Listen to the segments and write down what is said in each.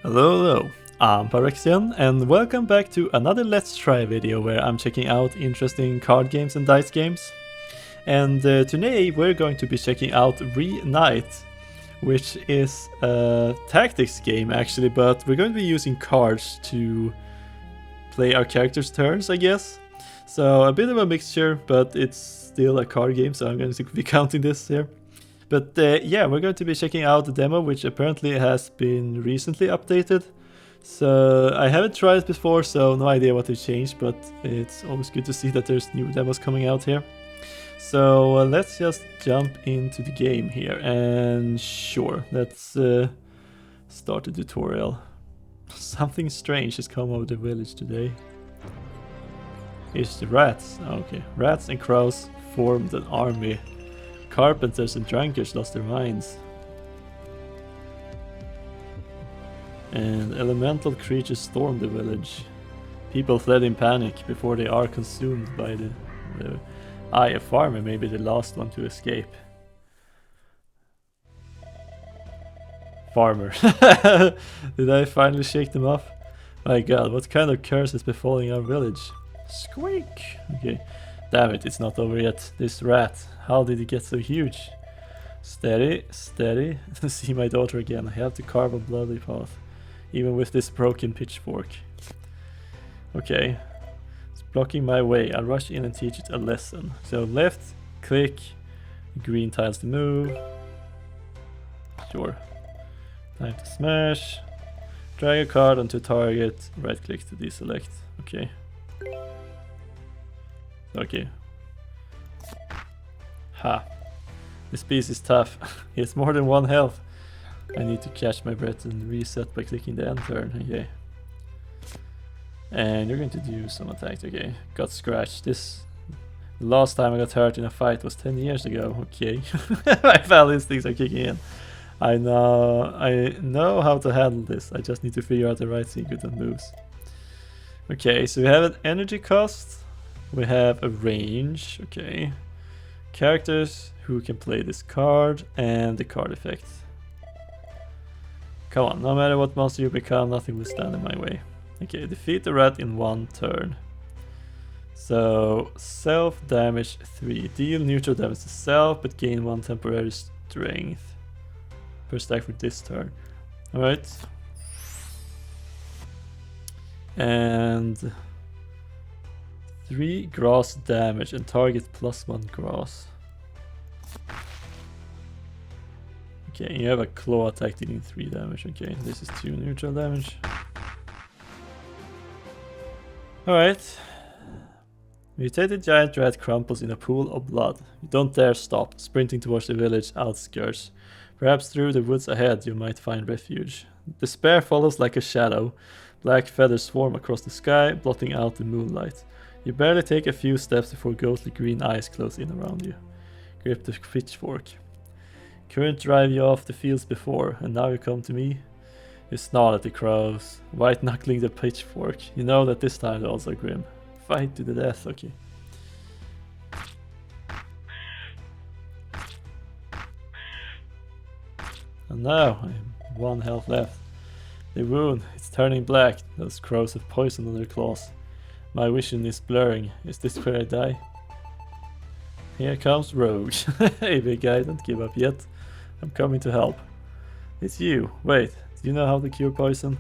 Hello, I'm Parexian and welcome back to another Let's Try video where I'm checking out interesting card games and dice games. And today we're going to be checking out Renight, which is a tactics game actually, but we're going to be using cards to play our characters' turns, I guess. So a bit of a mixture, but it's still a card game, so I'm going to be counting this here. But yeah, we're going to be checking out the demo, which apparently has been recently updated. So I haven't tried it before, so no idea what they changed, but it's always good to see that there's new demos coming out here. So let's just jump into the game here, and sure, let's start the tutorial. Something strange has come over the village today. It's the rats. Okay, rats and crows formed an army. Carpenters and drunkards lost their minds. And elemental creatures stormed the village. People fled in panic before they are consumed by the a farmer may be the last one to escape. Farmer. Did I finally shake them off? My god, what kind of curse is befalling our village? Squeak! Okay. Damn it, it's not over yet. This rat, how did it get so huge? Steady, steady. See my daughter again. I have to carve a bloody path. Even with this broken pitchfork. Okay. It's blocking my way. I'll rush in and teach it a lesson. So left, click, green tiles to move. Sure. Time to smash. Drag a card onto target. Right click to deselect. Okay. Okay. Ha. This piece is tough. He has more than one health. I need to catch my breath and reset by clicking the end turn. Okay. And you're going to do some attacks. Okay. Got scratched. The last time I got hurt in a fight was 10 years ago. Okay. My fell instincts are kicking in. I know how to handle this. I just need to figure out the right sequence and moves. Okay, so we have an energy cost. We have a range, okay. Characters who can play this card and the card effect. Come on, no matter what monster you become, nothing will stand in my way. Okay, defeat the rat in one turn. So, self damage 3. Deal neutral damage to self, but gain 1 temporary strength per stack for this turn. Alright. And 3 grass damage and target +1 grass. Okay, you have a claw attack dealing 3 damage. Okay, this is 2 neutral damage. Alright. Mutated giant rat crumples in a pool of blood. You don't dare stop, sprinting towards the village outskirts. Perhaps through the woods ahead you might find refuge. Despair follows like a shadow. Black feathers swarm across the sky, blotting out the moonlight. You barely take a few steps before ghostly green eyes close in around you. Grip the pitchfork. Couldn't drive you off the fields before, and now you come to me? You snarl at the crows, white-knuckling the pitchfork. You know that this time they're also grim. Fight to the death, okay. And now, I have 1 health left. The wound, it's turning black. Those crows have poison on their claws. My vision is blurring. Is this where I die? Here comes Rogue. Hey big guy, don't give up yet. I'm coming to help. It's you. Wait, do you know how to cure poison?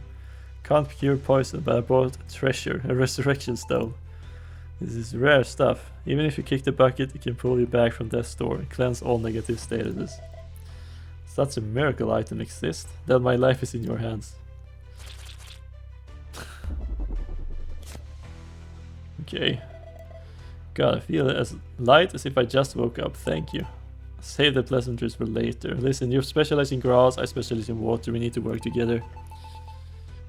Can't cure poison, but I brought a treasure, a resurrection stone. This is rare stuff. Even if you kick the bucket, it can pull you back from death's door and cleanse all negative statuses. Such a miracle item exists, then my life is in your hands. Okay. God, I feel as light as if I just woke up. Thank you. Save the pleasantries for later. Listen, you specialize in grass, I specialize in water. We need to work together.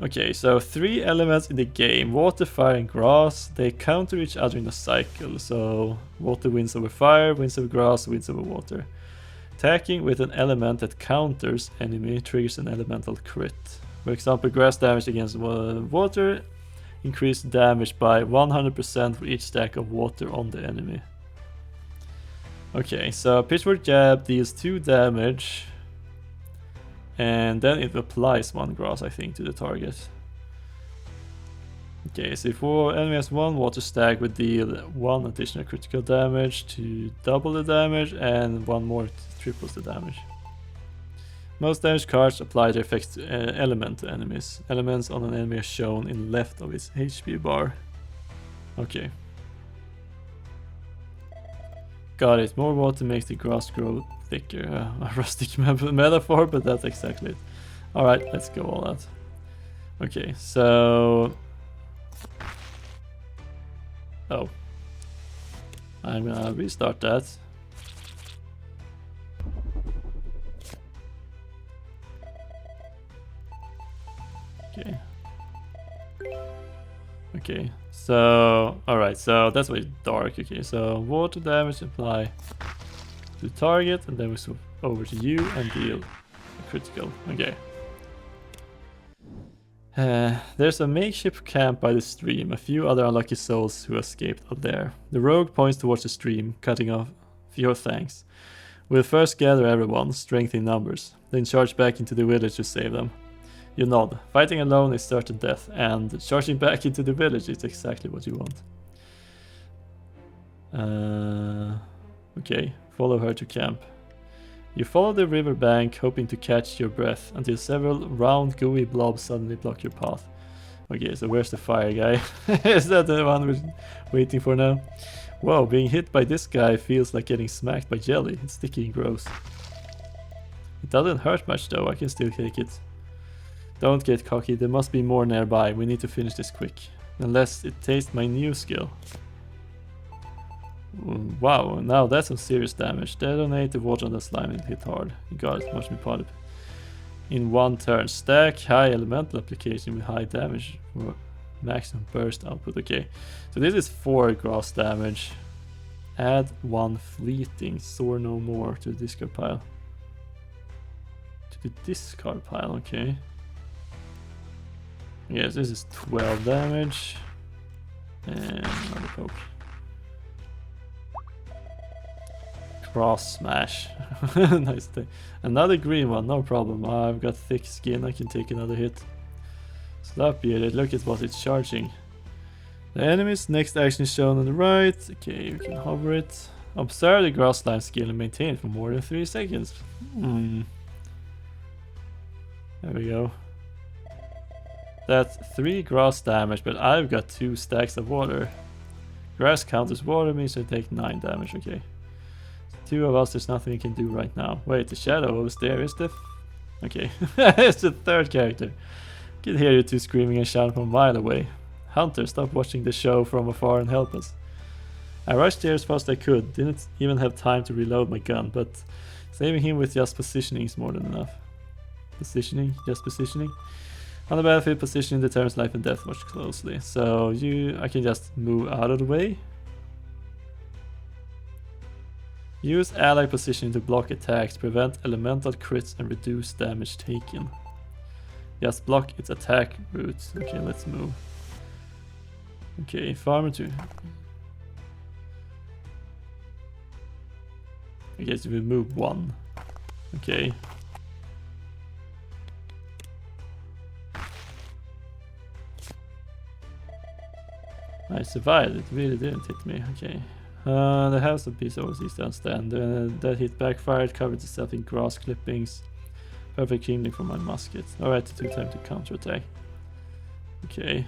Okay, so 3 elements in the game. Water, fire, and grass. They counter each other in a cycle. So water wins over fire, wins over grass, wins over water. Attacking with an element that counters enemy triggers an elemental crit. For example, grass damage against water. Increase damage by 100% for each stack of water on the enemy. Okay, so pitchfork jab deals 2 damage And then it applies 1 grass, I think, to the target. Okay, so if enemy has 1 water stag, we deal 1 additional critical damage to double the damage, and 1 more triples the damage. Most damage cards apply their effects to element to enemies. Elements on an enemy are shown in left of its HP bar. Okay. Got it. More water makes the grass grow thicker. A rustic metaphor, but that's exactly it. Alright, let's go all out. Okay, so... Oh. I'm gonna restart that. Okay. Okay, so... Alright, so that's why it's dark. Okay, so water damage apply to target, and then we swap over to you and deal a critical. Okay. There's a makeshift camp by the stream. A few other unlucky souls who escaped are there. The rogue points towards the stream, cutting off your thanks. We'll first gather everyone, strength in numbers, then charge back into the village to save them. You nod. Fighting alone is certain death, and charging back into the village is exactly what you want. Okay, follow her to camp. You follow the riverbank, hoping to catch your breath, until several round gooey blobs suddenly block your path. Okay, so where's the fire guy? Is that the one we're waiting for now? Whoa, being hit by this guy feels like getting smacked by jelly. It's sticky and gross. It doesn't hurt much though, I can still take it. Don't get cocky, there must be more nearby. We need to finish this quick. Unless it tastes my new skill. Wow, now that's some serious damage. Detonate the water on the slime and hit hard. You got it, watch me pot it. In 1 turn. Stack high elemental application with high damage for maximum burst output. Okay, so this is 4 gross damage. Add 1 fleeting. Soar no more to the discard pile. To the discard pile, okay. Yes, this is 12 damage. And another poke. Cross smash. Nice thing. Another green one, no problem. I've got thick skin, I can take another hit. Stop bearded, look at what it's charging. The enemy's next action is shown on the right. Okay, we can hover it. Observe the grass slime skill and maintain it for more than 3 seconds. There we go. That's 3 grass damage, but I've got 2 stacks of water. Grass counters water, means I take 9 damage, okay. 2 of us, there's nothing we can do right now. Wait, the shadow over there is the... Okay, it's the 3rd character. I can hear you 2 screaming and shouting from a mile away. Hunter, stop watching the show from afar and help us. I rushed here as fast as I could, didn't even have time to reload my gun, but saving him with just positioning is more than enough. Positioning? Just positioning? On the battlefield, positioning determines life and death much closely. So I can just move out of the way. Use ally positioning to block attacks, prevent elemental crits and reduce damage taken. Just block its attack route. Okay, let's move. Okay, farmer 2. I guess we move 1. Okay. I survived, it really didn't hit me, okay. The house of peace overseas don't stand. That hit backfired, covered itself in grass clippings. Perfect kindling for my musket. Alright, it took time to counterattack. Okay.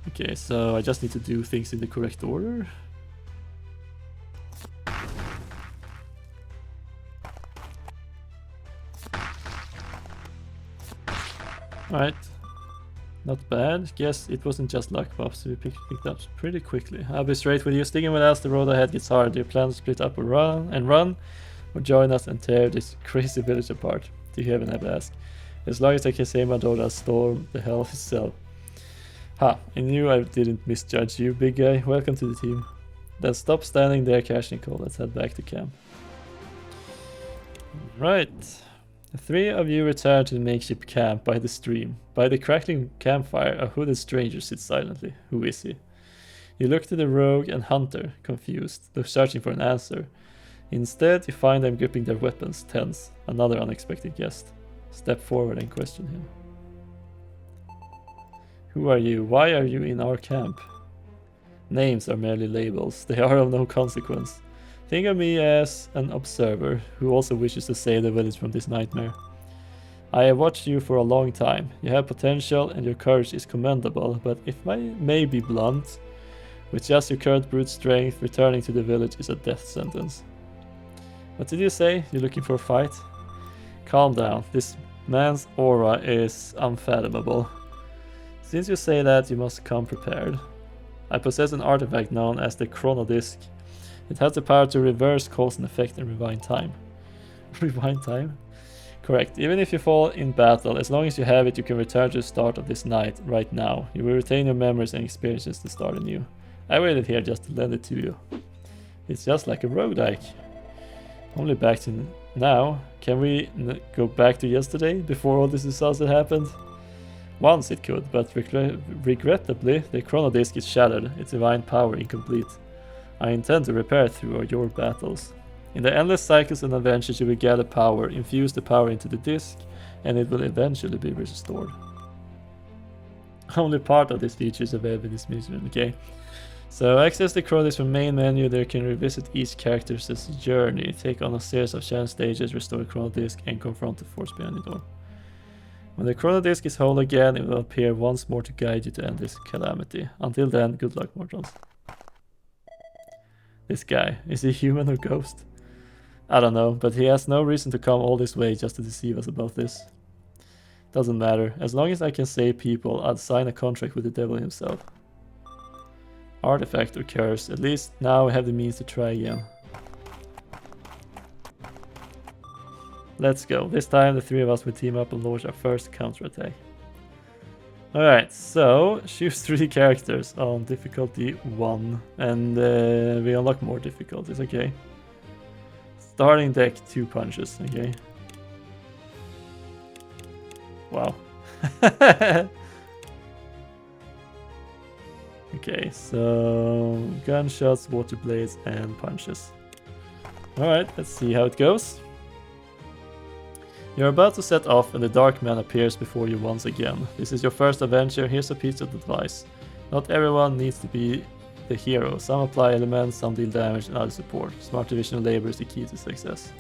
Okay, so I just need to do things in the correct order. Alright. Not bad. Guess it wasn't just luck buffs we picked up pretty quickly. I'll be straight with you. Sticking with us, the road ahead gets hard. Do you plan to split up or run? Or join us and tear this crazy village apart? Do you even have to ask? As long as I can say my daughter, storm the hell itself. Ha, I knew I didn't misjudge you, big guy. Welcome to the team. Then stop standing there, Kashnikov. Let's head back to camp. Right. The 3 of you return to the makeshift camp by the stream. By the crackling campfire, a hooded stranger sits silently. Who is he? You look to the rogue and hunter, confused, though searching for an answer. Instead, you find them gripping their weapons, tense. Another unexpected guest. Step forward and question him. Who are you? Why are you in our camp? Names are merely labels. They are of no consequence. Think of me as an observer who also wishes to save the village from this nightmare. I have watched you for a long time. You have potential and your courage is commendable, but if I may be blunt, with just your current brute strength, returning to the village is a death sentence. What did you say? You're looking for a fight? Calm down. This man's aura is unfathomable. Since you say that, you must come prepared. I possess an artifact known as the Chrono Disc. It has the power to reverse cause and effect and rewind time. Rewind time? Correct. Even if you fall in battle, as long as you have it, you can return to the start of this night, right now. You will retain your memories and experiences to start anew. I waited here just to lend it to you. It's just like a roguelike. Only back to now. Can we go back to yesterday, before all this disaster happened? Once it could, but regrettably, the Chrono Disc is shattered, its divine power incomplete. I intend to repair it through your battles. In the endless cycles and adventures you will gather power, infuse the power into the disc, and it will eventually be restored. Only part of this feature is available in this mission, okay? So access the Chrono Disc from main menu, there you can revisit each character's journey, take on a series of challenge stages, restore the Chrono Disc, and confront the force behind it all. When the Chrono Disc is whole again, it will appear once more to guide you to end this calamity. Until then, good luck, mortals. This guy, is he human or ghost? I don't know, but he has no reason to come all this way just to deceive us about this. Doesn't matter, as long as I can save people, I'd sign a contract with the devil himself. Artifact or curse, at least now I have the means to try again. Let's go. This time the three of us will team up and launch our first counterattack. Alright, so choose 3 characters on difficulty 1 and we unlock more difficulties, okay. Starting deck 2 punches, okay. Wow. Okay, so gunshots, water blades and punches. Alright, let's see how it goes. You're about to set off and the Dark Man appears before you once again. This is your first adventure, here's a piece of advice. Not everyone needs to be the hero. Some apply elements, some deal damage and others support. Smart division of labor is the key to success.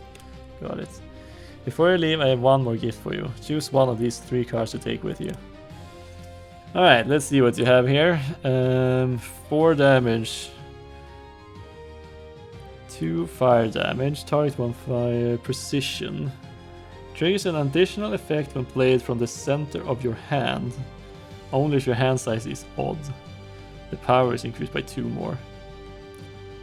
Got it. Before you leave, I have one more gift for you. Choose one of these 3 cards to take with you. Alright, let's see what you have here. 4 damage. 2 fire damage. Target 1 fire. Precision. Triggers an additional effect when played from the center of your hand. Only if your hand size is odd. The power is increased by 2 more.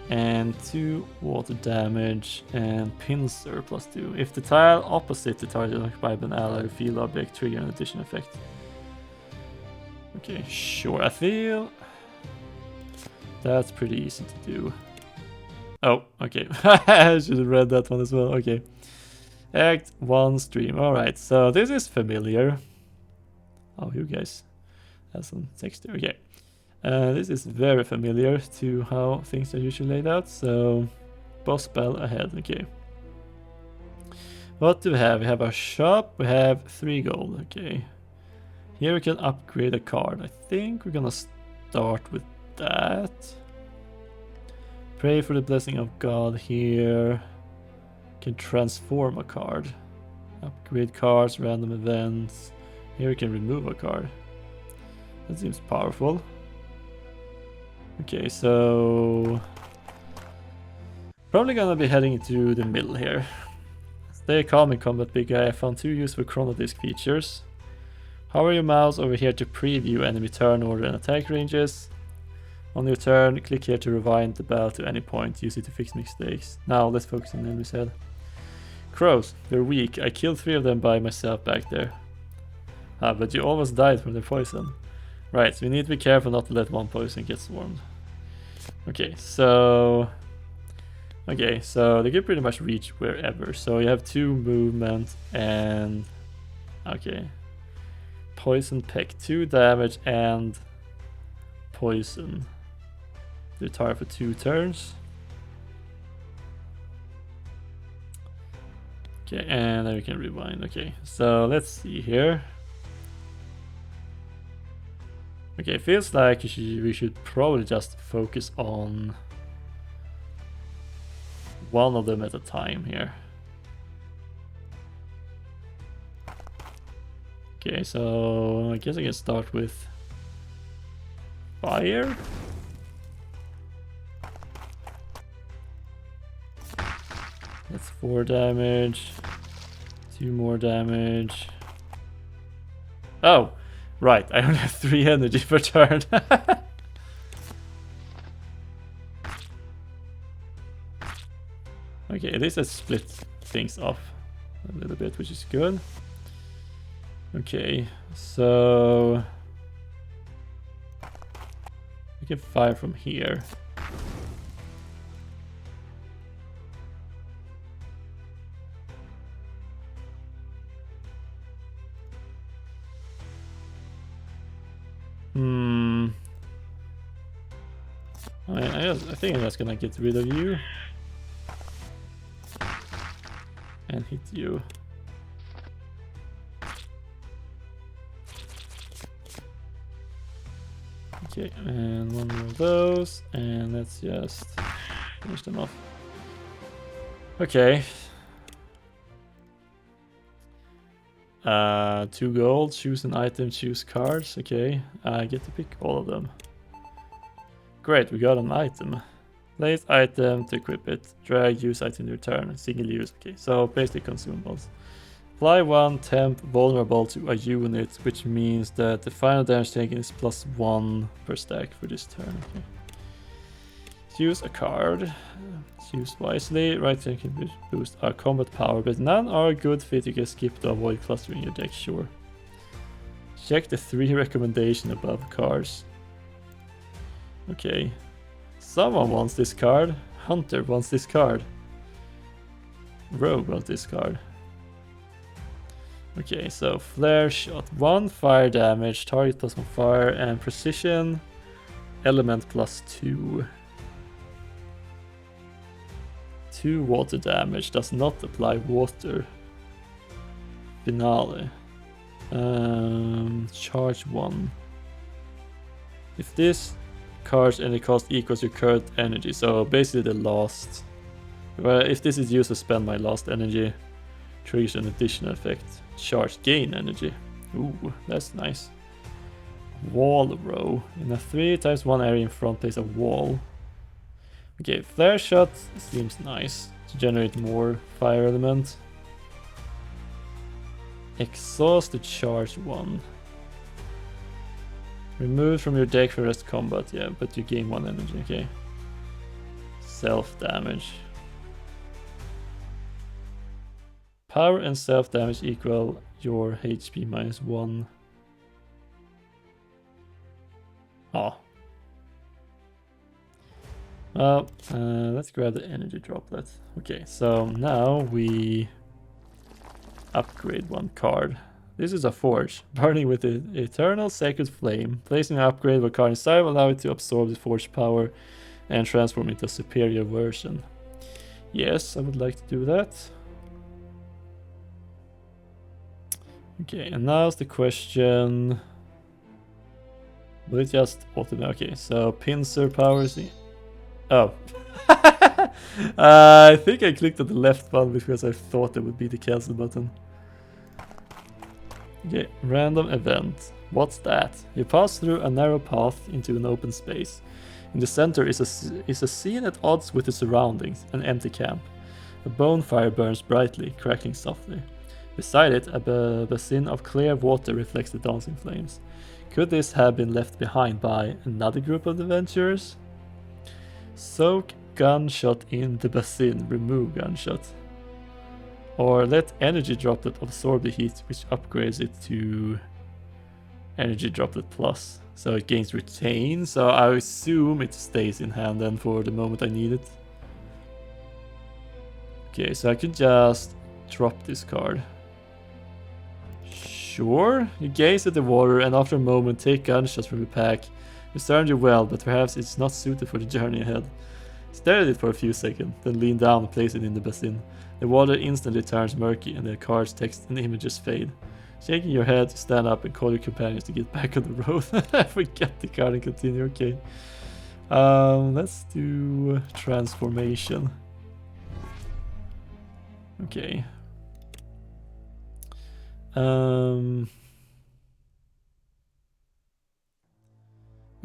And 2 water damage and pincer plus 2. If the tile opposite the target is occupied by an ally or field object, trigger an additional effect. Okay, sure. I feel that's pretty easy to do. Oh, okay. I should have read that one as well. Okay. Act 1 stream. Alright, so this is familiar. Oh, you guys have some text here. Okay. This is very familiar to how things are usually laid out. So, boss spell ahead. Okay. What do we have? We have our shop. We have 3 gold. Okay. Here we can upgrade a card. I think we're gonna start with that. Pray for the blessing of God here. Can transform a card. Upgrade cards, random events. Here we can remove a card. That seems powerful. Okay, so probably gonna be heading into the middle here. Stay calm in combat, big guy. I found 2 useful Chrono Disc features. Hover your mouse over here to preview enemy turn order and attack ranges. On your turn, click here to rewind the battle to any point. Use it to fix mistakes. Now let's focus on the enemy's head. Crows, they're weak. I killed 3 of them by myself back there. Ah, but you almost died from the poison. Right, so we need to be careful not to let one poison get swarmed. Okay, so they can pretty much reach wherever. So you have 2 movement and okay. Poison peck, 2 damage and poison. They target for 2 turns. Okay, and then we can rewind. Okay, so let's see here. Okay, it feels like we should probably just focus on one of them at a time here. Okay, so I guess I can start with fire. That's 4 damage. 2 more damage. Oh, right, I only have 3 energy per turn. Okay, at least I split things off a little bit, which is good. Okay, so we can fire from here. I think I'm just gonna get rid of you and hit you. Okay, and one more of those, and let's just finish them off. Okay. 2 gold, choose an item, choose cards. Okay, I get to pick all of them. Great, we got an item. Place item to equip it. Drag, use item to return. Single use. Okay, so basically consumables. Apply 1 temp vulnerable to a unit, which means that the final damage taken is +1 per stack for this turn. Okay. Choose a card. Choose wisely. Right click can boost our combat power, but none are good fit. You can skip to avoid clustering your deck, sure. Check the 3 recommendation above cards. Okay. Someone wants this card. Hunter wants this card. Rogue wants this card. Okay, so flare shot. 1 fire damage, target +1 fire, and precision element +2. 2 water damage, does not apply water. Finale. Charge 1. If this card's energy cost equals your current energy, so basically the last. Well, if this is used to spend my last energy, triggers an additional effect. Charge gain energy. Ooh, that's nice. Wall row. In a 3x1 area in front, place a wall. Okay, flare shot seems nice to generate more fire element. Exhaust to charge 1. Removed from your deck for rest combat, yeah, but you gain 1 energy, okay. Self damage. Power and self damage equal your HP -1. Oh. Well, let's grab the energy droplet. Okay, so now we upgrade 1 card. This is a forge, burning with the eternal sacred flame. Placing an upgrade of a card inside will allow it to absorb the forge power and transform into a superior version. Yes, I would like to do that. Okay, and now's the question. Will it just automatically? Okay, so pincer powers. Oh. I think I clicked on the left one because I thought it would be the cancel button. Okay, random event. What's that? You pass through a narrow path into an open space. In the center is a scene at odds with the surroundings, an empty camp. A bonfire burns brightly, crackling softly. Beside it, a basin of clear water reflects the dancing flames. Could this have been left behind by another group of adventurers? Soak gunshot in the basin, remove gunshot. Or let energy droplet absorb the heat, which upgrades it to energy droplet plus. So it gains retain, so I assume it stays in hand then for the moment I need it. Okay, so I could just drop this card. Sure, you gaze at the water and after a moment take gunshots from your pack. You started you well, but perhaps it's not suited for the journey ahead. Stare at it for a few seconds, then lean down and place it in the basin. The water instantly turns murky and the card's text and images fade. Shaking your head, stand up and call your companions to get back on the road. Forget the card and continue, okay. Let's do transformation. Okay.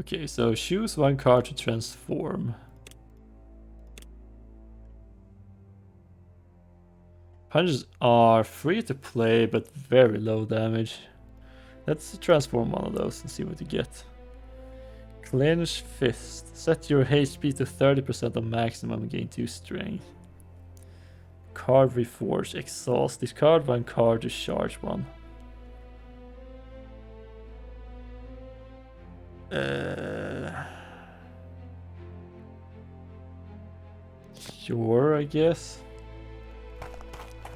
Okay, so choose one card to transform. Punches are free to play, but very low damage. Let's transform one of those and see what you get. Clench Fist. Set your HP to 30% of maximum and gain 2 strength. Card Reforge. Exhaust. Discard one card to charge one. Sure, I guess.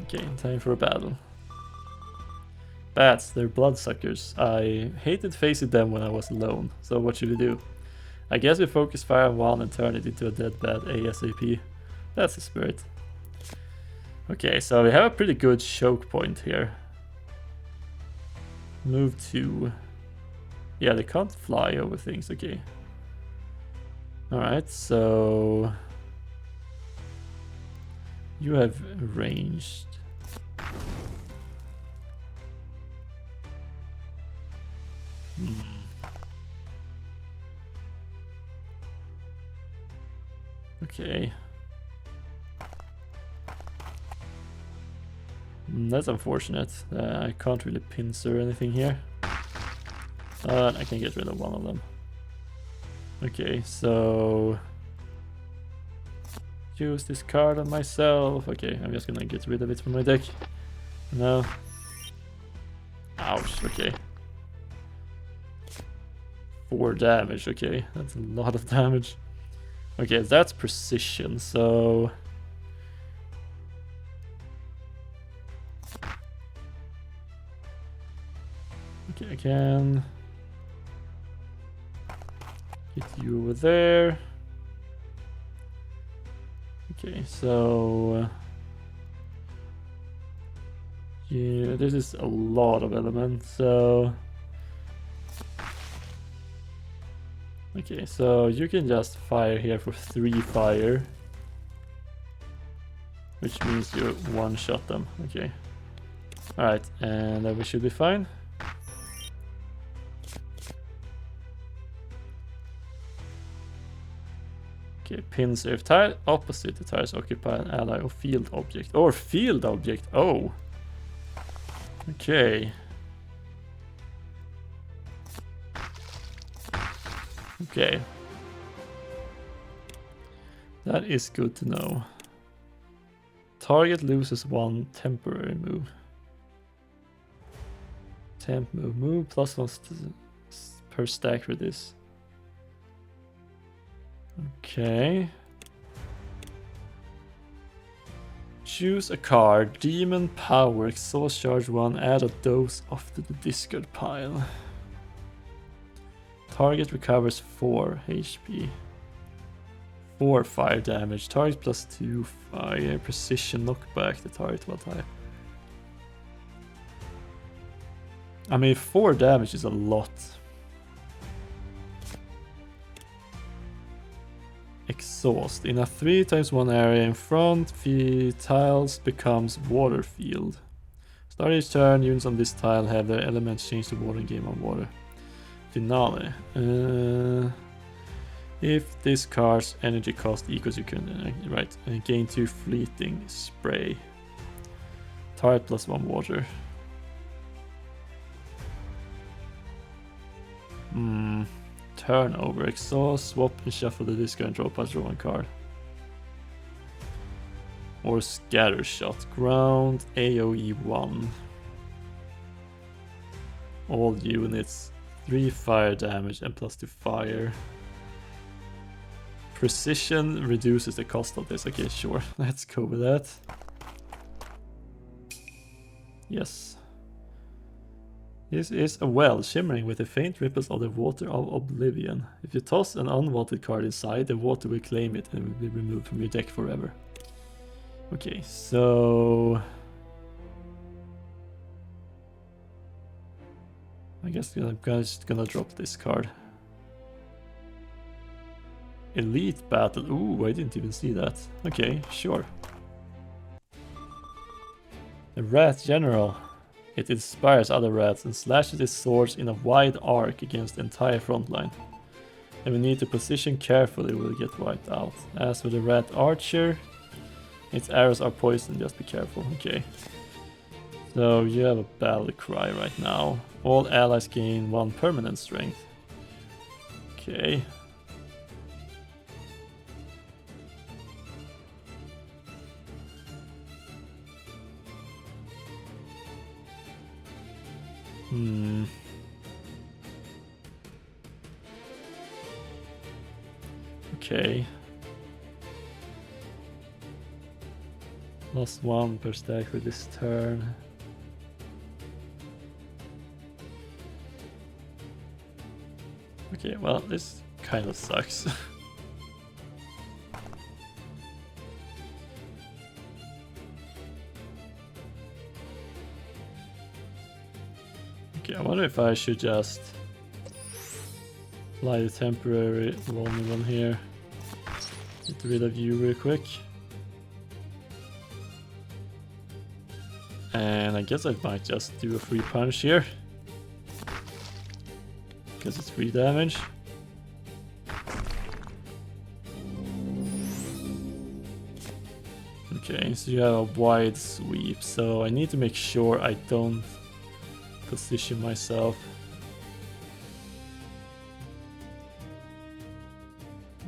Okay, time for a battle. Bats, they're bloodsuckers. I hated facing them when I was alone, so what should we do? I guess we focus fire on one and turn it into a dead bat ASAP. That's the spirit. Okay, so we have a pretty good choke point here. Move 2. Yeah, they can't fly over things, okay. Alright, so... you have ranged. Okay. That's unfortunate. I can't really pincer anything here. I can get rid of one of them. Okay, so... use this card on myself. Okay, I'm just gonna get rid of it from my deck. No. Ouch, okay. 4 damage, okay. That's a lot of damage. Okay, that's precision, so... okay, I can... get you over there. Okay, so... yeah, this is a lot of elements, so... okay, so you can just fire here for 3 fire. Which means you one-shot them, okay. Alright, and then we should be fine. Okay, pincer. If tile opposite the tiles occupy an ally or field object. Or field object, oh! Okay. Okay. That is good to know. Target loses 1 temporary move. Temp move. Move plus 1 per stack for this. Okay. Choose a card. Demon Power. Exhaust charge 1. Add a dose after the discard pile. Target recovers 4 HP. 4 fire damage. Target plus 2 fire. Precision knockback the target while type. I mean, 4 damage is a lot. Exhaust. In a 3x1 area in front, the tiles becomes water field. Start each turn, units on this tile have their elements change to water and game on water. Finale. If this card's energy cost equals you can right, gain 2 fleeting spray. Target plus 1 water. Turnover. Exhaust, swap and shuffle the discard and draw one card. Or scatter shot. Ground AoE 1. All units 3 fire damage and plus 2 fire. Precision reduces the cost of this. Okay, sure. Let's go with that. Yes. This is a well shimmering with the faint ripples of the water of oblivion. If you toss an unwanted card inside, the water will claim it and will be removed from your deck forever. Okay, so I guess I'm just gonna drop this card. Elite battle. Ooh, I didn't even see that. Okay, sure. The Rat General. It inspires other rats and slashes its swords in a wide arc against the entire front line. And we need to position carefully, will get wiped out. As for the Rat Archer, its arrows are poisoned, just be careful. Okay. So you have a battle cry right now. All allies gain 1 permanent strength. Okay. Okay. Lost 1 per stack for this turn. Okay, well, this kind of sucks. Okay, I wonder if I should just apply the temporary one here. Get rid of you real quick. And I guess I might just do a free punch here. Because it's 3 damage. Okay, so you have a wide sweep, so I need to make sure I don't position myself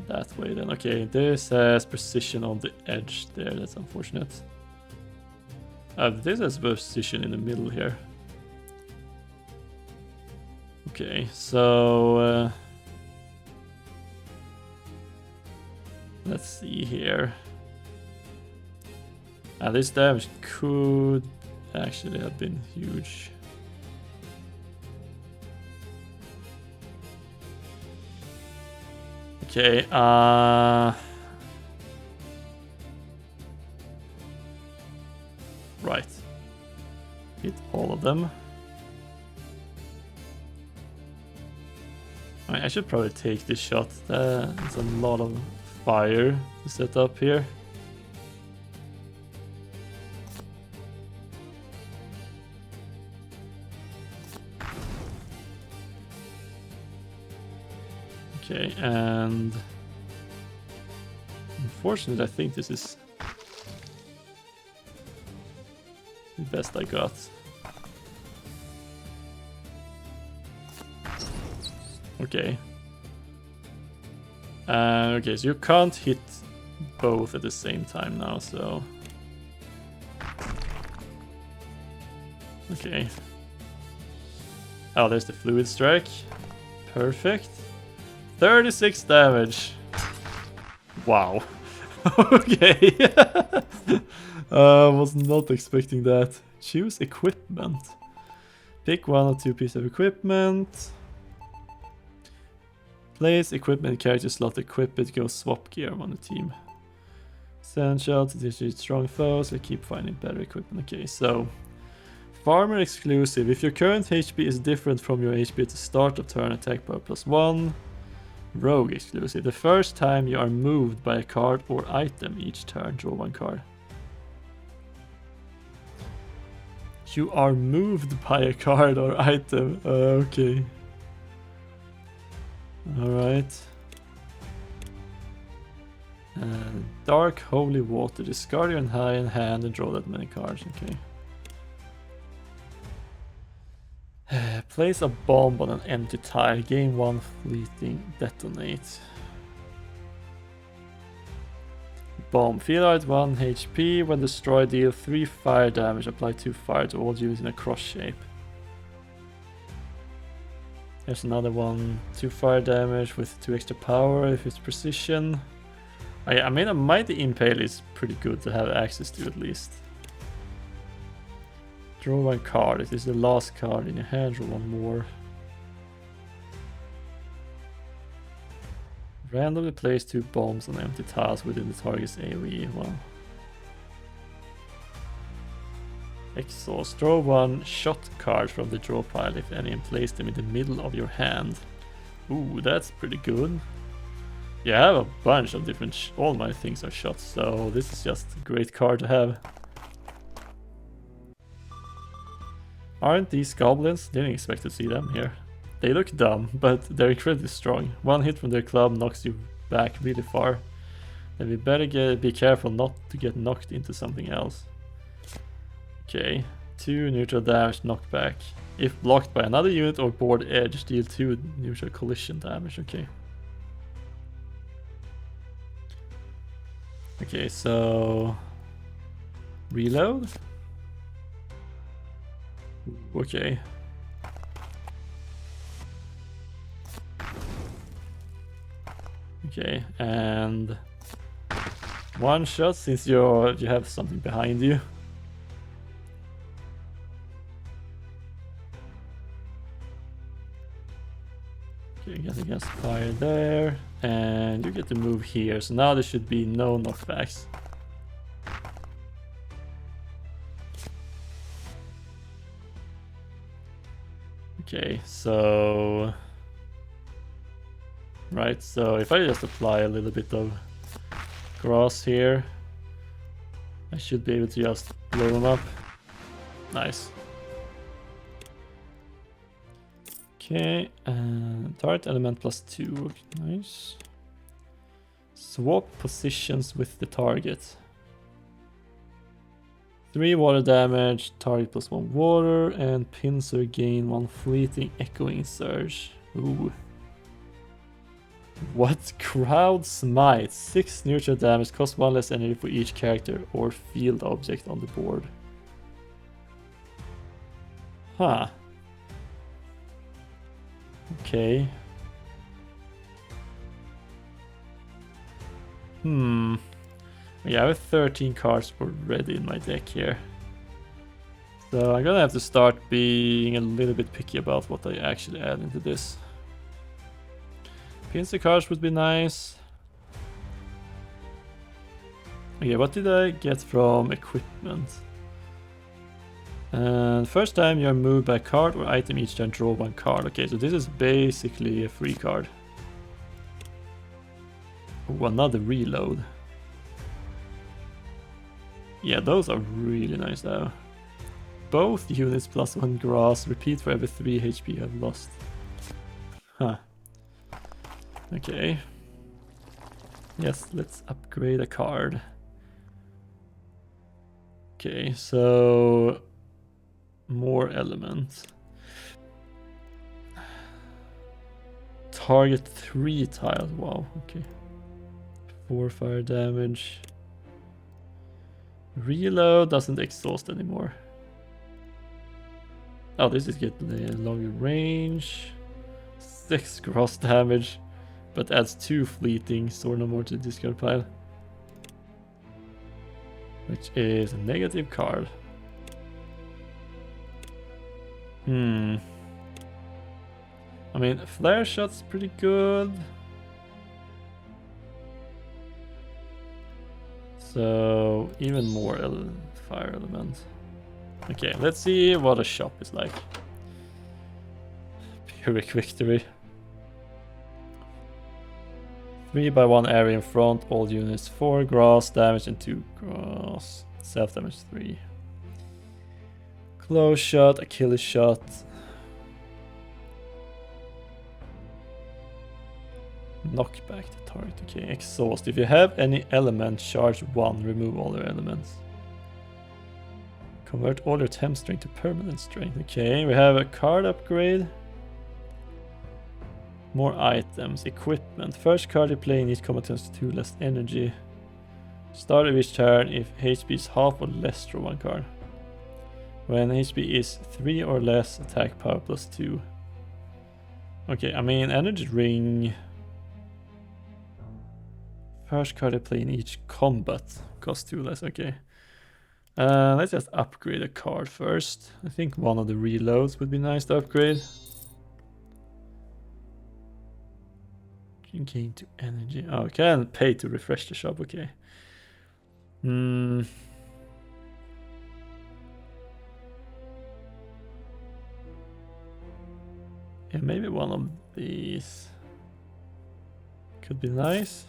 that way then. Okay, this has precision on the edge there, that's unfortunate. This has precision in the middle here. Okay, so let's see here. This damage could actually have been huge. Okay, right. Hit all of them. I should probably take this shot. There's a lot of fire to set up here. Okay, and unfortunately I think this is the best I got. Okay. Okay, so you can't hit both at the same time now, so... Okay. Oh, there's the fluid strike. Perfect. 36 damage. Wow. Okay. Was not expecting that. Choose equipment. Pick 1 or 2 pieces of equipment. Place equipment character slot, equip it, go swap gear on the team. Essential to defeat strong foes, so keep finding better equipment. Okay, so farmer exclusive. If your current HP is different from your HP at the start of turn, attack power +1. Rogue exclusive. The first time you are moved by a card or item each turn, draw 1 card. You are moved by a card or item. Okay. Alright. Dark Holy Water. Discard your entire hand and draw that many cards. Okay. Place a bomb on an empty tile. Gain 1 fleeting detonate. Bomb. Feel out 1 HP. When destroyed, deal 3 fire damage. Apply 2 fire to all units in a cross shape. There's another one. 2 fire damage with 2 extra power if it's precision. I mean, a Mighty Impale is pretty good to have access to at least. Draw one card. It is the last card in your hand. Draw one more. Randomly place 2 bombs on empty tiles within the target's AoE. Wow. Exhaust. Draw 1 shot card from the draw pile if any and place them in the middle of your hand. Ooh, that's pretty good. Yeah, I have a bunch of different... all my things are shots, so this is just a great card to have. Aren't these goblins? Didn't expect to see them here. They look dumb, but they're incredibly strong. One hit from their club knocks you back really far. Then we better be careful not to get knocked into something else. Okay, 2 neutral damage knockback. If blocked by another unit or board edge, deal 2 neutral collision damage. Okay. Okay, so... reload? Okay. Okay, and... one shot since you have something behind you. Okay, get against fire there, and you get to move here, so now there should be no knockbacks. Okay, so... right, so if I just apply a little bit of grass here, I should be able to just blow them up. Nice. Okay, target element +2, nice. Swap positions with the target. 3 water damage, target +1 water, and pincer gain 1 fleeting echoing surge. Ooh. What? Crowd smite, 6 neutral damage, costs 1 less energy for each character or field object on the board. Huh. Okay. Yeah, I have 13 cards already in my deck here. So I'm gonna have to start being a little bit picky about what I actually add into this. Pincer cards would be nice. Okay, what did I get from equipment? And first time you are moved by card or item each turn, draw 1 card. Okay, so this is basically a free card. Oh, another reload. Yeah, those are really nice though. Both units +1 grass, repeat for every 3 HP you have lost. Huh. Okay. Yes, let's upgrade a card. Okay, so... more elements. Target 3 tiles, wow, okay. 4 fire damage. Reload doesn't exhaust anymore. Oh, this is getting longer range. 6 cross damage, but adds 2 fleeting, so no more to the discard pile. Which is a negative card. I mean, flare shot's pretty good. So, even more fire element. Okay, let's see what a shop is like. Pyrrhic victory. 3 by 1 area in front, all units 4 grass damage and 2 grass. Self damage 3. Close shot, Achilles shot. Knock back the target. Okay, exhaust. If you have any element, charge 1, remove all your elements. Convert all your temp strength to permanent strength. Okay, we have a card upgrade. More items, equipment. First card you play in each combat turns 2 less energy. Start of each turn, if HP is half or less, draw 1 card. When HP is 3 or less, attack power +2. Okay, I mean, energy ring. First card I play in each combat costs 2 less, okay. Let's just upgrade a card first. I think one of the reloads would be nice to upgrade. Gain to energy. Oh, I can pay to refresh the shop, okay. Yeah, maybe one of these could be nice.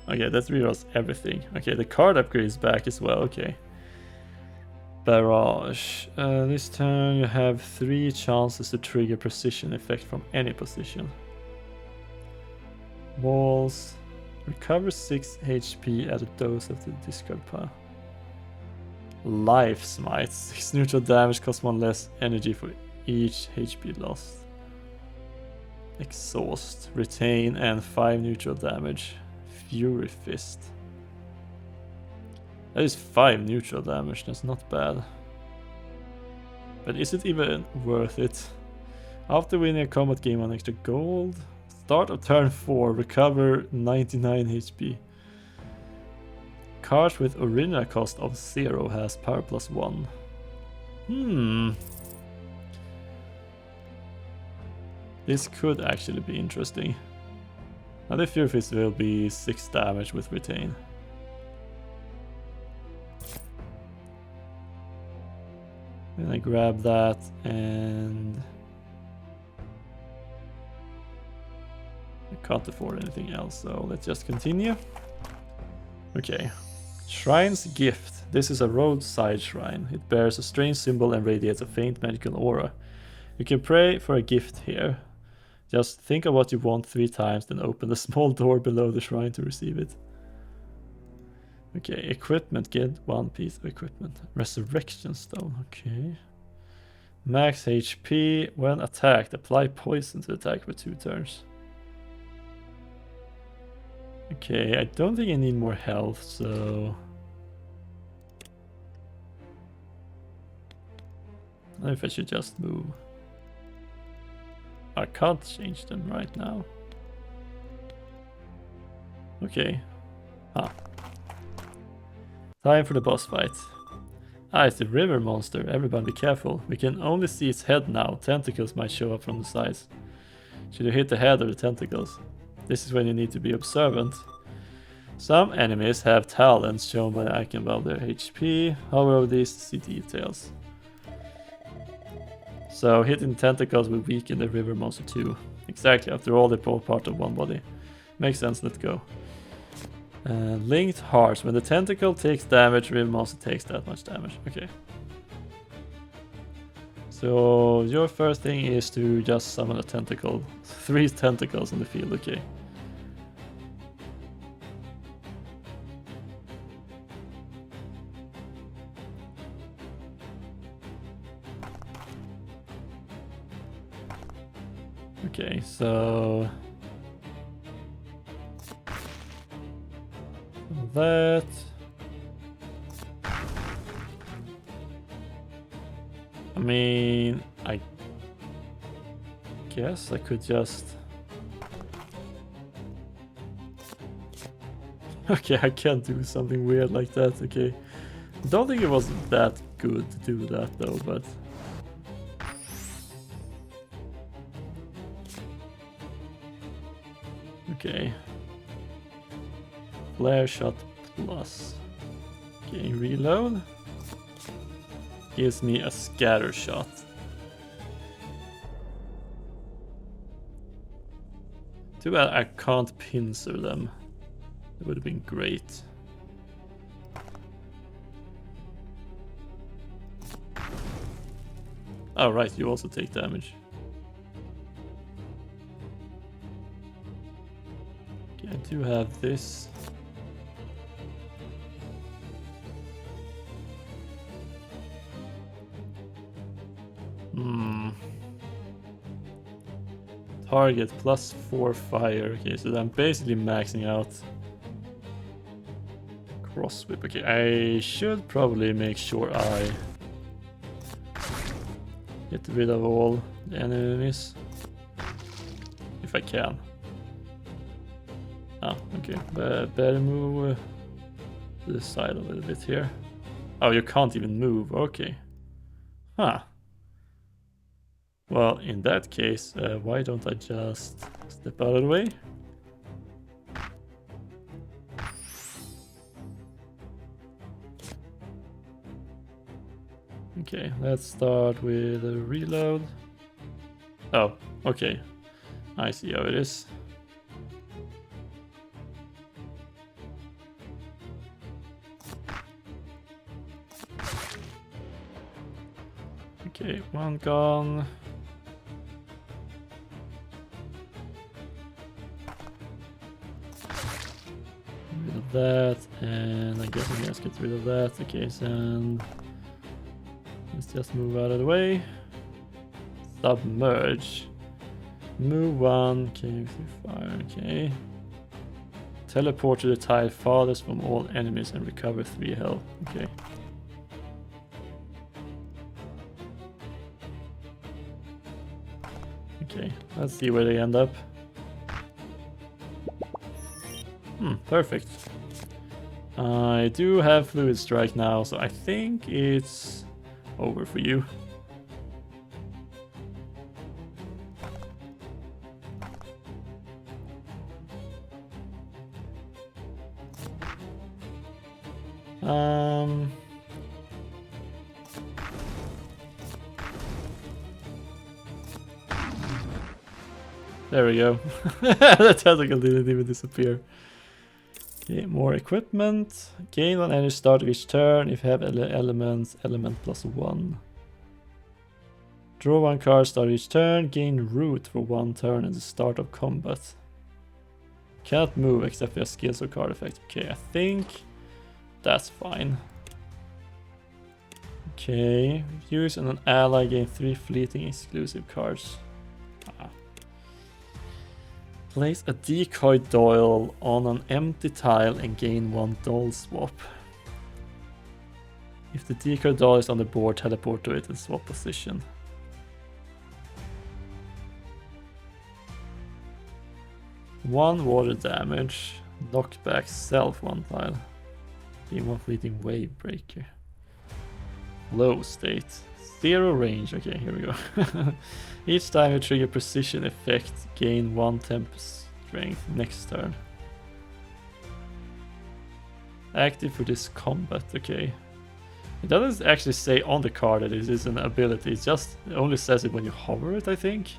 Okay, that rerolls everything. Okay, the card upgrade is back as well, okay. Barrage. This turn you have 3 chances to trigger precision effect from any position. Walls. Recover 6 HP at a dose of the discard pile. Life Smite. 6 neutral damage costs 1 less energy for each HP lost. Exhaust. Retain and 5 neutral damage. Fury Fist. That is 5 neutral damage, that's not bad. But is it even worth it? After winning a combat game on extra gold, start of turn 4, recover 99 HP. Cards with original cost of 0 has power plus 1. This could actually be interesting. Now the Fury Fist will be 6 damage with retain. Then I grab that and I can't afford anything else, so let's just continue. Okay. Shrine's Gift. This is a roadside shrine. It bears a strange symbol and radiates a faint magical aura. You can pray for a gift here. Just think of what you want 3 times, then open the small door below the shrine to receive it. Okay, equipment, get 1 piece of equipment. Resurrection Stone, okay. Max HP, when attacked, apply poison to attack for 2 turns. Okay, I don't think I need more health, so... I don't know if I should just move. I can't change them right now. Okay. Time for the boss fight. It's the river monster. Everyone be careful. We can only see its head now. Tentacles might show up from the sides. Should you hit the head or the tentacles? This is when you need to be observant. Some enemies have talents shown by the icon above their HP. However, these see details. So hitting tentacles will weaken the river monster too. Exactly, after all they're all part of one body. Makes sense, let's go. Linked hearts. When the tentacle takes damage, river monster takes that much damage. Okay. So your first thing is to just summon a tentacle. 3 tentacles on the field, okay. Okay, so that. I mean, I guess I could just... Okay, I can't do something weird like that, okay. Don't think it was that good to do that though, but... Okay. Flare shot plus. Okay, reload. Gives me a scatter shot. Too bad I can't pincer them. It would have been great. Oh right, you also take damage. Okay, I do have this. Target plus 4 fire. Okay, so I'm basically maxing out cross whip. Okay, I should probably make sure I get rid of all the enemies if I can. Okay, better move. to the side a little bit here. Oh, you can't even move. Okay. Huh. Well, in that case, why don't I just step out of the way? Okay, let's start with a reload. Oh, okay. I see how it is. Okay, one gone. Rid of that, and I guess let's get rid of that. Okay, so let's just move out of the way. Submerge. Move one, okay, fire, okay. Teleport to the tile farthest from all enemies and recover 3 health. Okay. Okay, let's see where they end up. Perfect. I do have Fluid Strike now, so I think it's over for you. There we go. The tentacle didn't even disappear. Okay, more equipment. Gain 1 energy start of each turn. If you have elements, element +1. Draw 1 card start of each turn. Gain root for 1 turn at the start of combat. Cannot move except for skills or card effect. Okay, I think that's fine. Okay, use on an ally, gain 3 fleeting exclusive cards. Place a decoy doll on an empty tile and gain 1 doll swap. If the decoy doll is on the board, teleport to it and swap position. One water damage, knockback self 1 tile. Gain 1 fleeting wave breaker. Low state. 0 range. Okay, here we go. Each time you trigger precision effect, gain 1 temp strength next turn. Active for this combat. Okay. It doesn't actually say on the card that it is an ability. It only says it when you hover it, I think.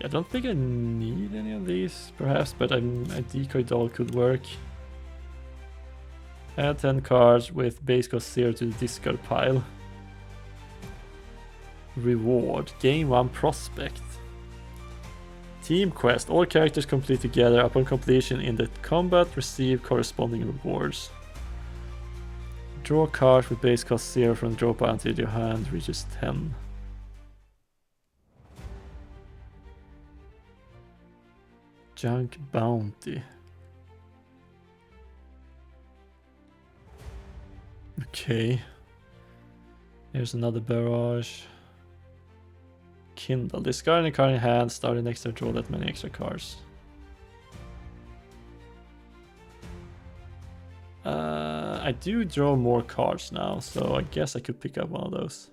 I don't think I need any of these, perhaps, but a decoy doll could work. Add 10 cards with base cost 0 to the discard pile. Reward. Gain 1 prospect. Team quest. All characters complete together. Upon completion in the combat, receive corresponding rewards. Draw cards with base cost 0 from the draw pile until your hand reaches 10. Junk bounty. Okay. Here's another barrage. Kindle. Discard any card in hand, start the next turn, draw that many extra cards. I do draw more cards now, so I guess I could pick up one of those.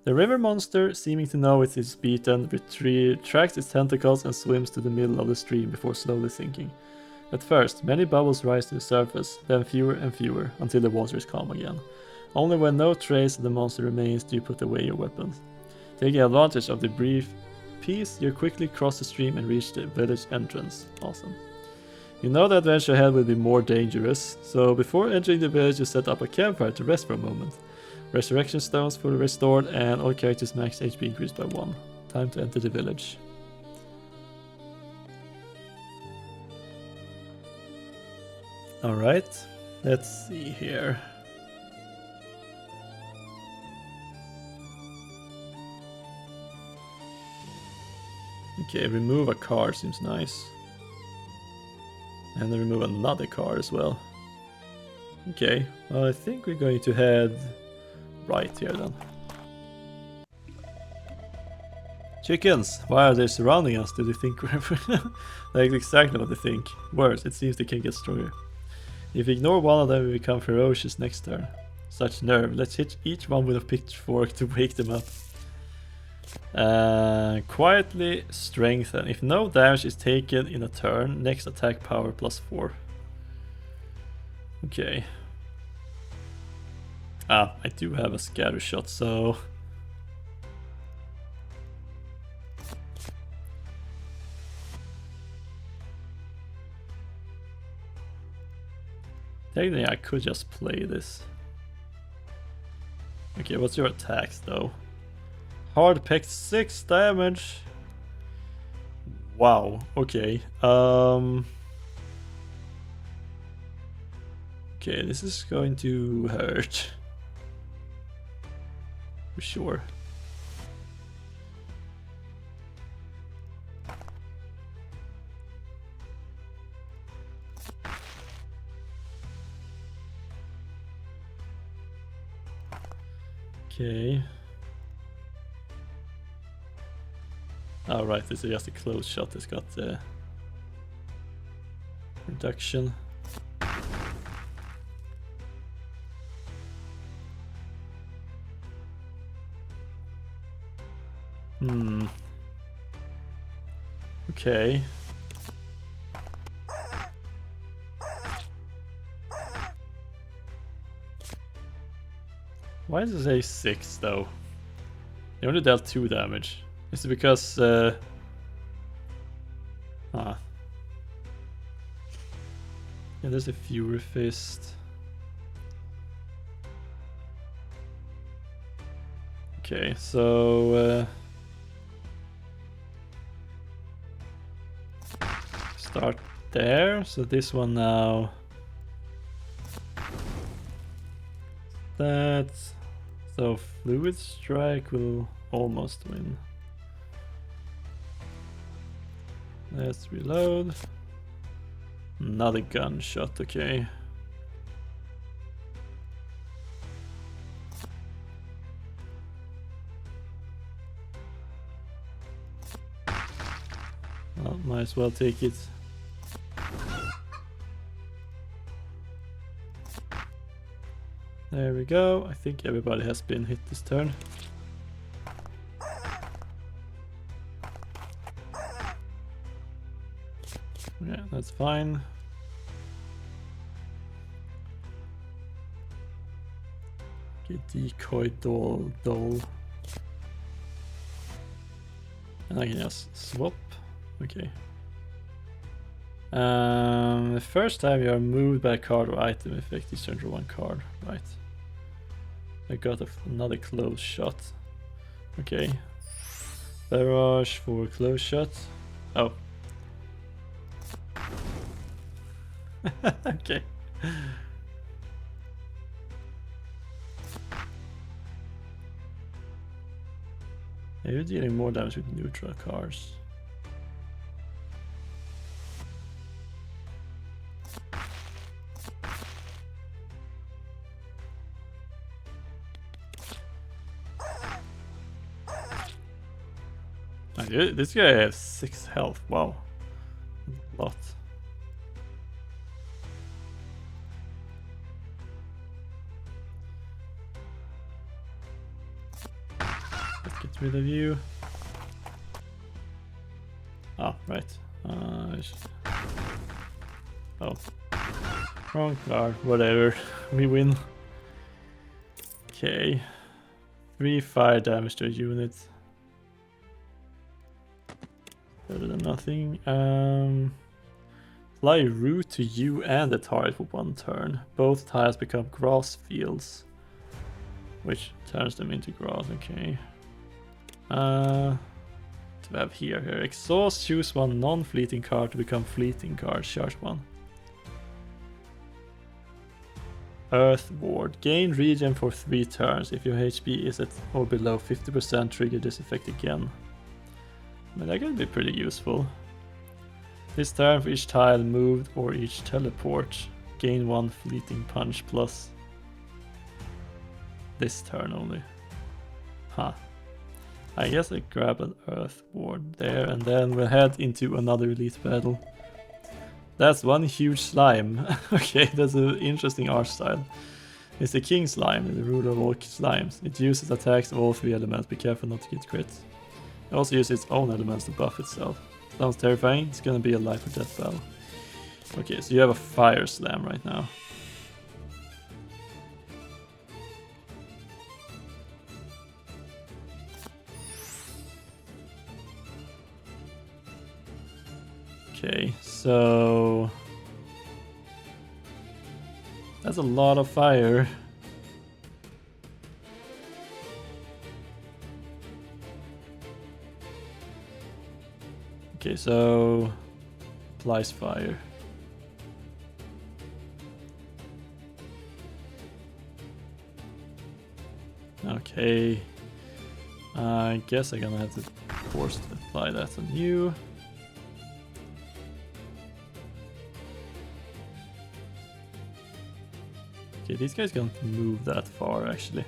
The river monster, seeming to know it is beaten, retracts its tentacles and swims to the middle of the stream before slowly sinking. At first, many bubbles rise to the surface, then fewer and fewer, until the water is calm again. Only when no trace of the monster remains do you put away your weapons. Taking advantage of the brief peace, you quickly cross the stream and reach the village entrance. Awesome. You know the adventure ahead will be more dangerous, so before entering the village you set up a campfire to rest for a moment. Resurrection stones fully restored and all characters' max HP increased by 1. Time to enter the village. Alright, let's see here. Okay, remove a card seems nice. And then remove another card as well. Okay, well I think we're going to head right here then. Chickens! Why are they surrounding us? Do they think we're... like exactly what they think. Worse, it seems they can get stronger. If we ignore one of them, we become ferocious next turn. Such nerve. Let's hit each one with a pitchfork to wake them up. Quietly strengthen. If no damage is taken in a turn, next attack power +4. Okay. Ah, I do have a scatter shot, so... technically I could just play this. Okay, what's your attacks though? Hard pecked 6 damage. Wow, okay. Okay, this is going to hurt. For sure. Okay. Oh right, this is just a close shot. It's got the reduction. Okay. Why does it say 6 though? They only dealt 2 damage. Is it because yeah, there's a Fury Fist. Okay, so start there. So this one now. That's so Fluid Strike will almost win. Let's reload. Another gunshot, okay. Well, might as well take it. There we go. I think everybody has been hit this turn. Yeah, that's fine. Okay, decoy doll. And I can just swap. Okay. The first time you are moved by a card or item effect, you turn to 1 card. Right. I got another close shot. Okay. Barrage for close shot. Oh. Okay. You're dealing more damage with neutral cards. This guy has 6 health. Wow. A lot. Let's get rid of you. Oh, right. Oh. Wrong card. Whatever. We win. Okay. 3 fire damage to a unit. Better than nothing. Apply root to you and the target for 1 turn. Both tiles become grass fields, which turns them into grass. Okay. To have here. Exhaust, choose 1 non-fleeting card to become fleeting card. Charge 1. Earth Ward. Gain regen for 3 turns. If your HP is at or below 50%, trigger this effect again. But that could be pretty useful. This turn for each tile moved or each teleport, gain 1 fleeting punch plus. This turn only. Huh. I guess I grab an earth ward there, and then we'll head into another elite battle. That's one huge slime. Okay, that's an interesting art style. It's the king slime, the ruler of all slimes. It uses attacks of all 3 elements. Be careful not to get crits. It also uses its own elements to buff itself. Sounds terrifying. It's gonna be a life or death battle. Okay, so you have a fire slam right now. Okay, so that's a lot of fire. Okay, so applies fire. Okay, I guess I'm gonna have to force to apply that on you. Okay, these guys can't move that far actually.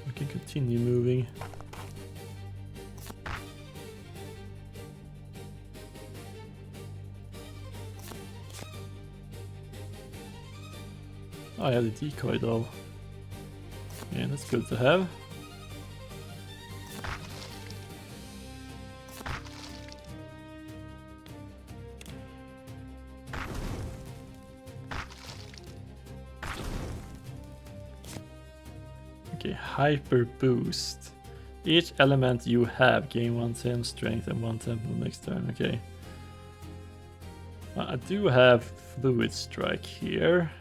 We can continue moving. Oh, I have the decoy though. Yeah, that's good to have. Okay, hyper boost. Each element you have gain 110 strength and 1 tempo next turn. Okay. I do have fluid strike here.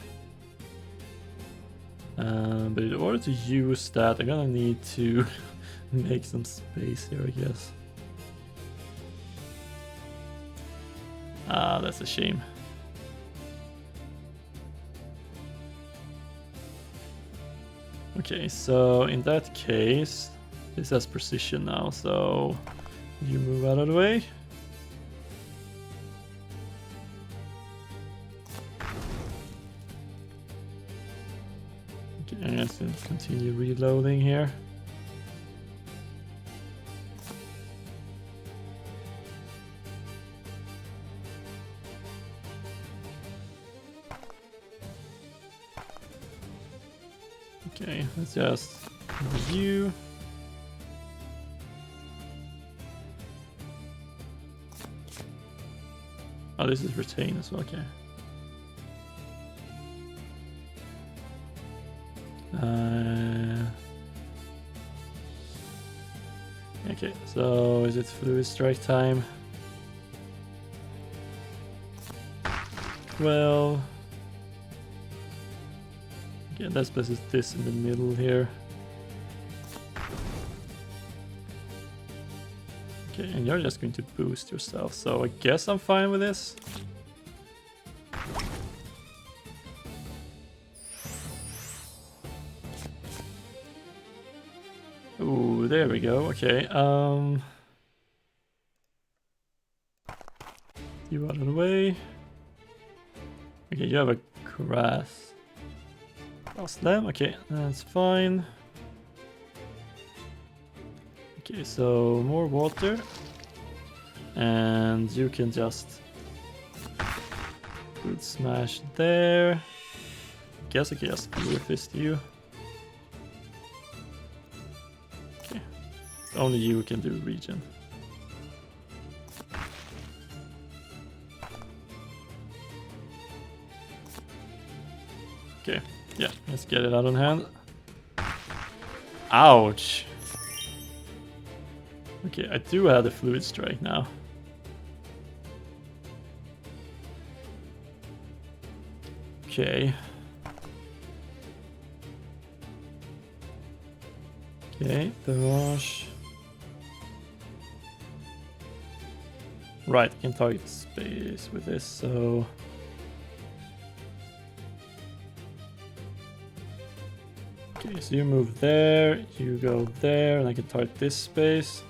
But in order to use that, I'm gonna need to make some space here, I guess. Ah, that's a shame. Okay, so in that case, this has precision now, so you move out of the way. Okay, I'm just gonna continue reloading here. Okay, let's just review. Oh, this is retain as well, okay. Okay, so is it fluid strike time? Well, okay, let's place this in the middle here. Okay, and you're just going to boost yourself, so I guess I'm fine with this. Ooh, there we go. Okay, you out of the way. Okay, you have a grass. Slam. Okay, that's fine. Okay, so more water, and you can just good smash there. Guess I can just Fluid Fist you. Okay, only you can do regen. Okay, yeah, let's get it out on hand. Ouch. Okay, I do have the fluid strike now. Okay. Okay, barrage. Right, I can target space with this, so... Okay, so you move there, you go there, and I can target this space.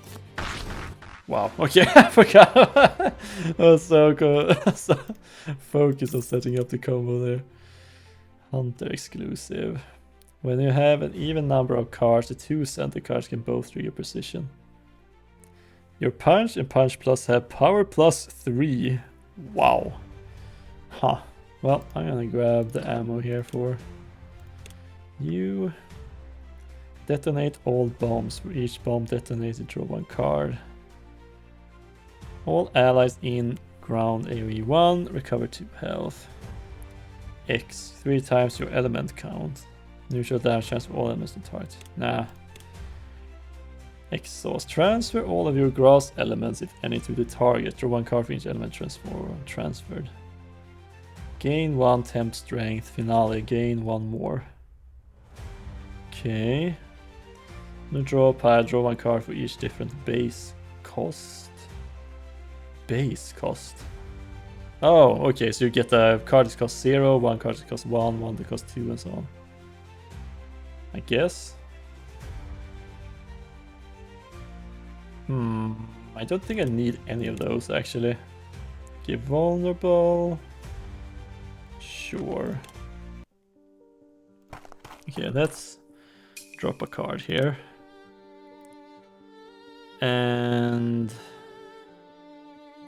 Wow, okay, I forgot. I was so cool. So focus on setting up the combo there. Hunter exclusive. When you have an even number of cards, the 2 center cards can both trigger precision. Your punch and punch plus have power plus 3. Wow. Huh. Well, I'm gonna grab the ammo here for you. Detonate all bombs. For each bomb detonated, draw 1 card. All allies in ground AoE 1 recover 2 health. X 3 times your element count. Neutral damage transfer all elements to target. Nah. Exhaust. Transfer all of your grass elements, if any, to the target. Draw 1 card for each element transferred. Gain 1 temp strength. Finale. Gain 1 more. Okay. No draw pile. Draw 1 card for each different base cost. Base cost. Oh, okay. So you get a card that costs 0, 1 card that costs 1, 1 that costs 2, and so on. I guess. I don't think I need any of those actually. Okay, vulnerable. Sure. Okay, let's drop a card here. And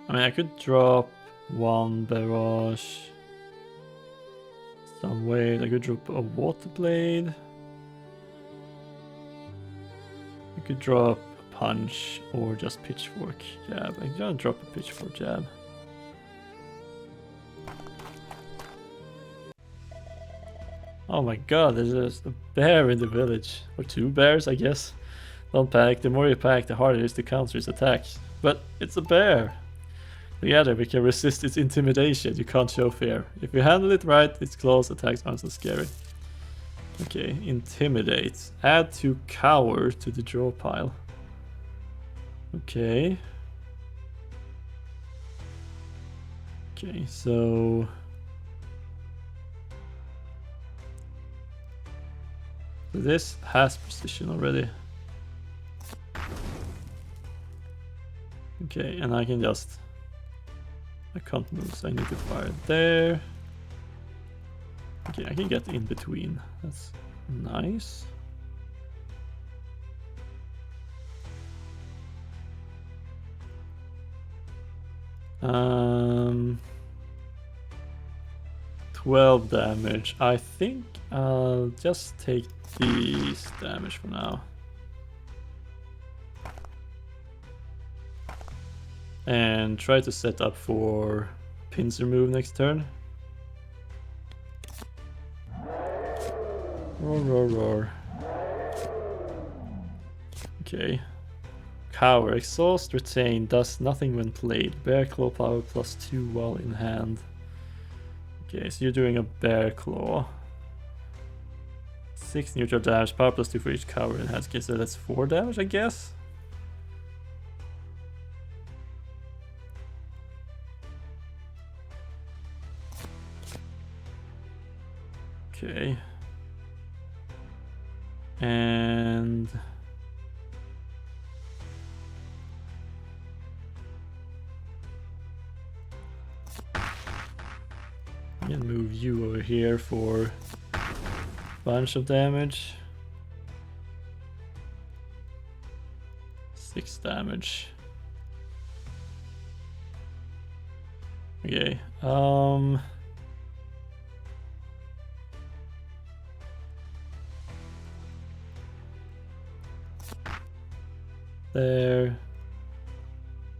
I mean, I could drop 1 barrage. Some way I could drop a water blade. I could drop a punch or just pitchfork jab. I'm gonna drop a pitchfork jab. Oh my god, there's just a bear in the village. Or 2 bears, I guess. Don't panic, the more you panic, the harder it is to counter its attack. But it's a bear! Together we can resist its intimidation, you can't show fear. If you handle it right, its close attacks aren't so scary. Okay, intimidate. Add 2 cower to the draw pile. Okay. Okay, so this has precision already. Okay, and I can just... I can't move, so I need to fire there. Okay, I can get in between. That's nice. Um, 12 damage. I think I'll just take these damage for now. And try to set up for pincer move next turn. Roar, roar, roar. Okay. Cower. Exhaust, retain, does nothing when played. Bear claw power plus 2 while in hand. Okay, so you're doing a bear claw. 6 neutral damage, power plus 2 for each cower in hand. Okay, so that's 4 damage, I guess. Okay. And I'm gonna move you over here for a bunch of damage. 6 damage. Okay. There.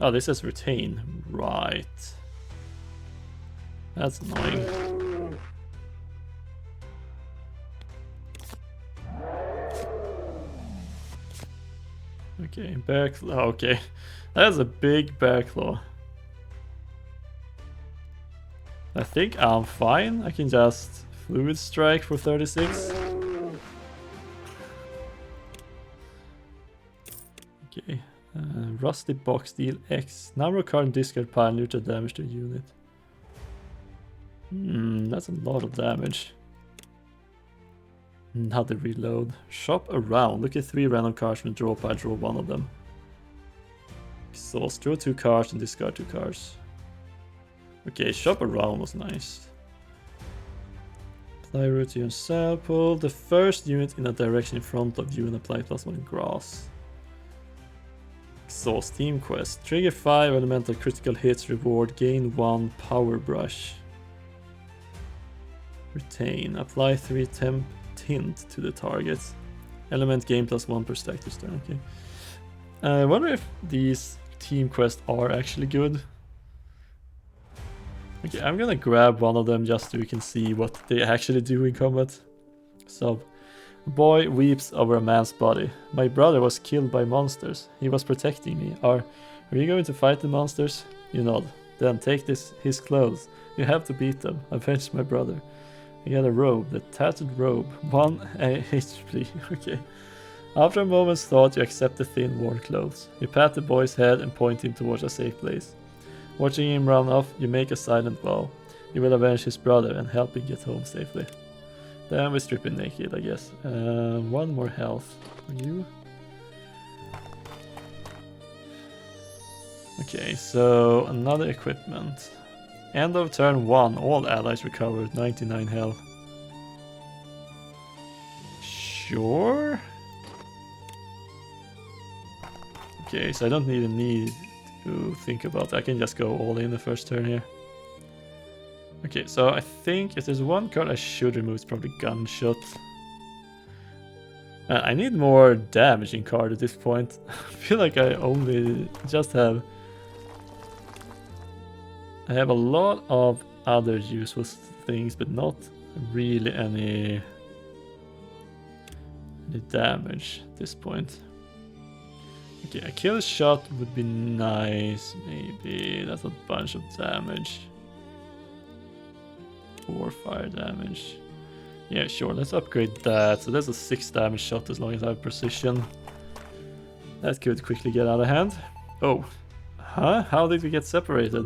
Oh, this says retain. Right. That's annoying. Okay, bear claw. Okay, that's a big bear claw. I think I'm fine. I can just fluid strike for 36. Okay, rusty box deal X. Number of card and discard pile neutral damage to unit. That's a lot of damage. Another reload. Shop around. Look at 3 random cards from the draw pile. Draw 1 of them. Exhaust, draw 2 cards and discard 2 cards. Okay, shop around was nice. Apply route to your sample. The first unit in a direction in front of you and apply +1 in grass. Exhaust, team quest. Trigger 5 elemental critical hits, reward, gain 1 power brush. Retain, apply 3 temp tint to the target. Element gain +1 per stack this turn, okay. I wonder if these team quests are actually good. Okay, I'm gonna grab one of them just so we can see what they actually do in combat. So, boy weeps over a man's body. My brother was killed by monsters. He was protecting me. Are you going to fight the monsters? You nod. Then take his clothes. You have to beat them. Avenge my brother. He had a robe, the tattered robe. 1 HP. Okay. After a moment's thought, you accept the thin, worn clothes. You pat the boy's head and point him towards a safe place. Watching him run off, you make a silent vow. You will avenge his brother and help him get home safely. Then we strip him naked, I guess. 1 more health for you. Okay, so another equipment. End of turn 1, all allies recovered 99 health. Sure. Okay, so I don't need to think about it. I can just go all in the first turn here. Okay, so I think if there's one card I should remove, it's probably Gunshot. I need more damaging card at this point. I feel like I only just have... I have a lot of other useful things, but not really any damage at this point. Okay, a kill shot would be nice, maybe. That's a bunch of damage. 4 fire damage. Yeah, sure, let's upgrade that. So that's a 6 damage shot as long as I have precision. That could quickly get out of hand. Oh, huh? How did we get separated?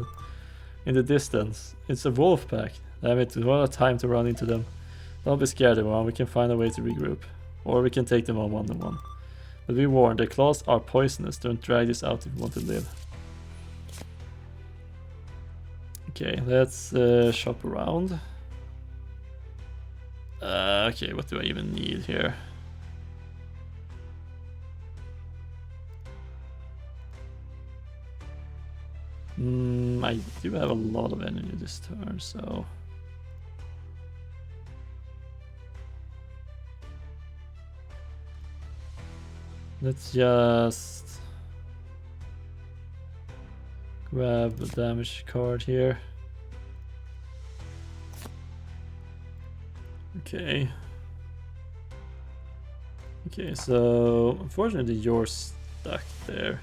In the distance. It's a wolf pack. Damn it, what a time to run into them. Don't be scared everyone, we can find a way to regroup. Or we can take them on 1-on-1. But be warned, their claws are poisonous. Don't drag this out if you want to live. Okay, let's shop around. Okay, what do I even need here? I do have a lot of energy this turn, so... Let's just grab the damage card here. Okay. Okay, so unfortunately you're stuck there.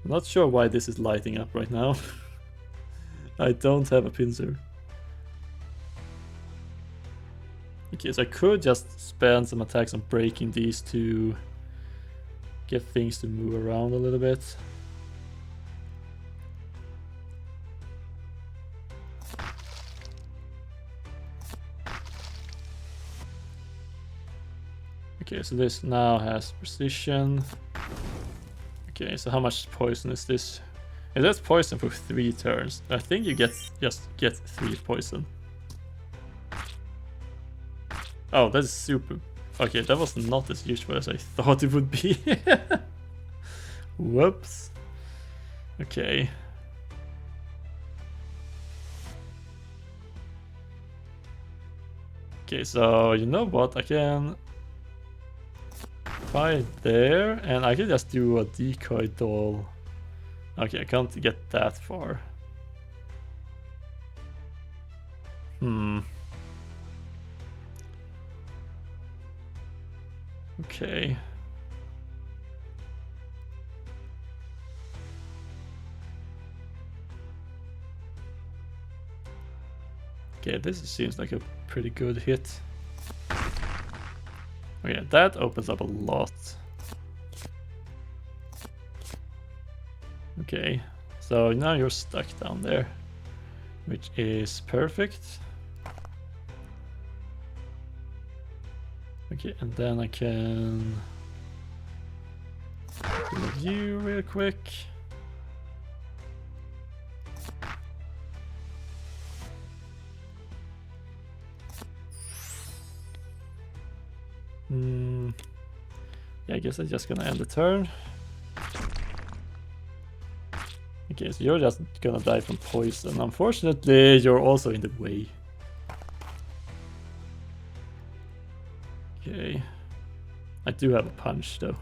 I'm not sure why this is lighting up right now. I don't have a pincer. Okay, so I could just spend some attacks on breaking these to get things to move around a little bit. Okay, so this now has precision. Okay, so how much poison is this? It has poison for 3 turns. I think you just get 3 poison. Oh, that's super. Okay, that was not as useful as I thought it would be. Whoops. Okay. Okay, so you know what? I can fight there, and I can just do a decoy doll. Okay, I can't get that far. Okay. Okay, this seems like a pretty good hit. Oh yeah, that opens up a lot. Okay, so now you're stuck down there. which is perfect. Okay, and then I can review real quick. Yeah, I guess I'm just gonna end the turn. Okay, so you're just gonna die from poison. Unfortunately, you're also in the way. Okay. I do have a punch though.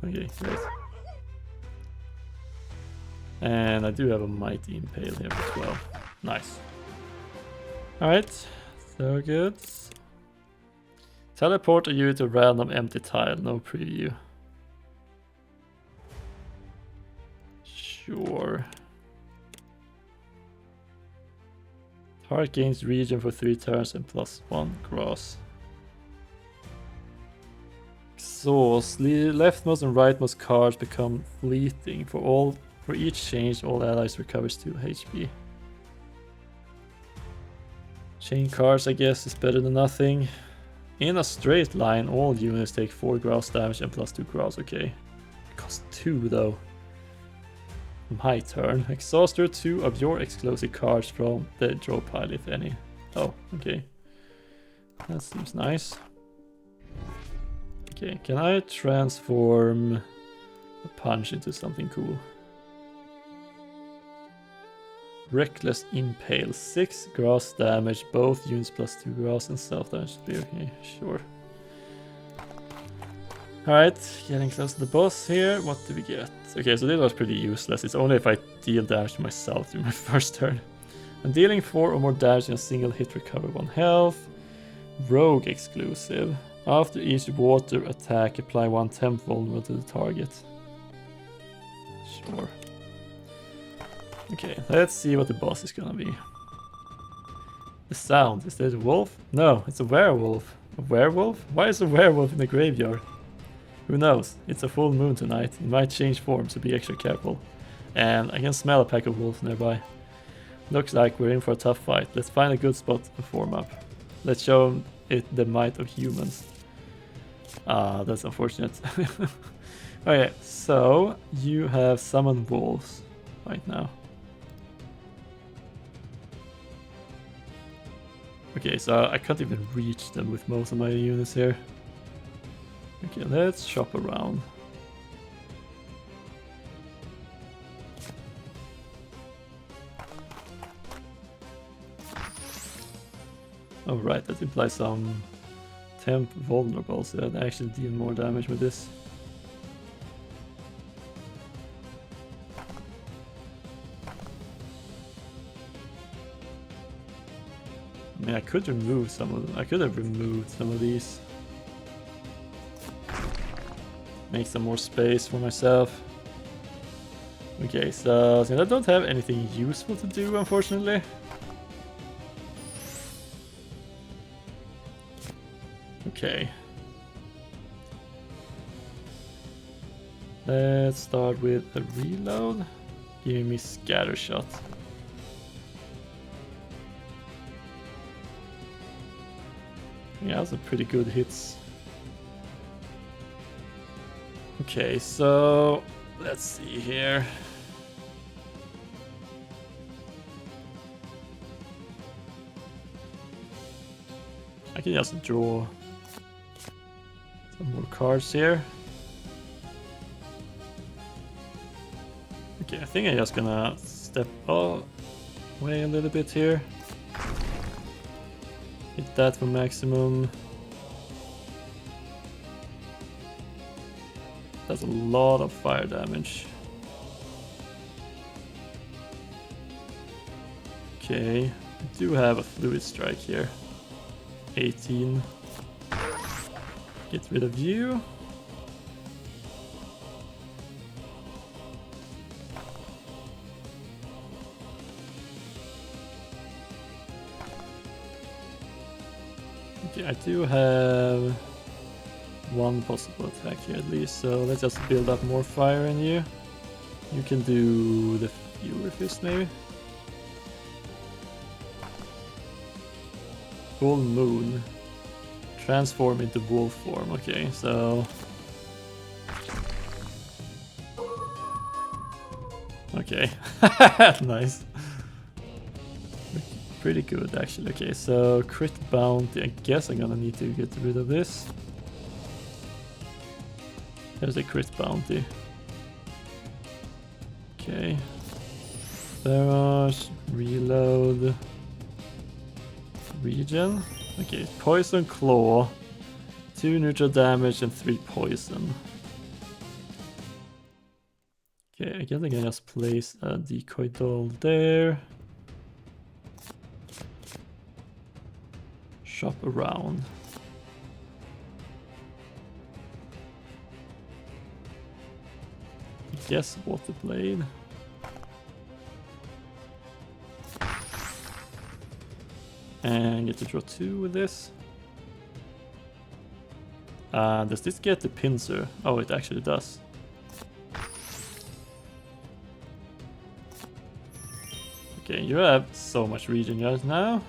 Okay, great. And I do have a mighty impale here as well. Nice. Alright, so good. Teleport you to random empty tile, no preview. Sure. Target gains region for 3 turns and +1 grass. Exhaust. Leftmost and rightmost cards become fleeting. For each change, all allies recovers 2 HP. Chain cards, I guess, is better than nothing. In a straight line, all units take 4 grass damage and +2 grass. Okay. It costs 2 though. My turn. Exhaust 2 of your exclusive cards from the draw pile, if any. Oh, okay. That seems nice. Okay, can I transform a punch into something cool? Reckless Impale. 6 grass damage, both units +2 grass and self damage. Okay, sure. Alright, getting close to the boss here. What do we get? Okay, so this was pretty useless. It's only if I deal damage to myself during my first turn. I'm dealing 4 or more damage in a single hit, recover 1 health. Rogue exclusive. After each water attack, apply 1 temp vulnerable to the target. Sure. Okay, let's see what the boss is gonna be. The sound. Is that a wolf? No, it's a werewolf. A werewolf? Why is a werewolf in the graveyard? Who knows? It's a full moon tonight. It might change form, so be extra careful. And I can smell a pack of wolves nearby. Looks like we're in for a tough fight. Let's find a good spot to form up. Let's show it the might of humans. Ah, that's unfortunate. Okay, so you have summoned wolves right now. Okay, so I can't even reach them with most of my units here. Okay, let's shop around. Oh right, that implies some temp vulnerable, so that I actually deal more damage with this. I mean, I could remove some of them. I could have removed some of these. Make some more space for myself. Okay, so since I don't have anything useful to do, unfortunately. Okay. Let's start with a reload. Give me scatter shot. Yeah, those are pretty good hits. Okay, so let's see here. I can just draw some more cards here. Okay, I think I'm just gonna step away a little bit here. Hit that for maximum. That's a lot of fire damage. Okay, I do have a fluid strike here. 18. Get rid of you. Okay, I do have one possible attack here at least, so let's just build up more fire in you. You can do the Fury Fist maybe. Full moon. Transform into wolf form. Okay, so... Okay. Nice. Pretty good, actually. Okay, so crit bounty. I guess I'm gonna need to get rid of this. There's a crit bounty. Okay. Barrage, reload, regen. Okay, poison claw, 2 neutral damage and 3 poison. Okay, I guess I can just place a decoy doll there. Shop around. I guess water blade. And get to draw 2 with this. Does this get the pincer? Oh, it actually does. Okay, you have so much regen just now.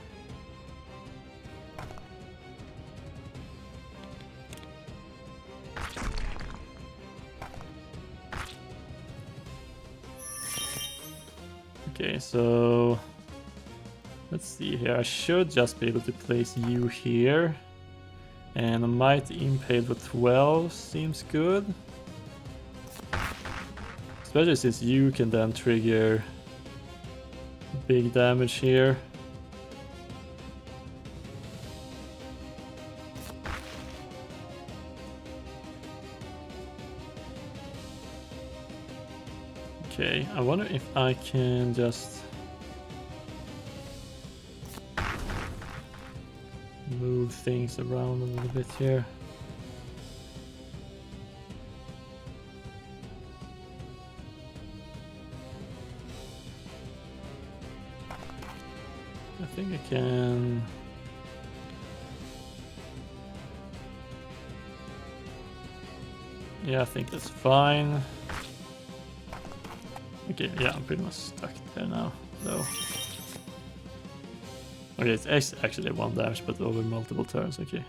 Okay, so let's see here. I should just be able to place you here. And a mighty impale for 12 seems good. Especially since you can then trigger big damage here. Okay, I wonder if I can just move things around a little bit here. I think I can. Yeah, I think that's fine. Okay, yeah, I'm pretty much stuck there now, though. Okay, it's actually 1 damage, but over multiple turns, okay.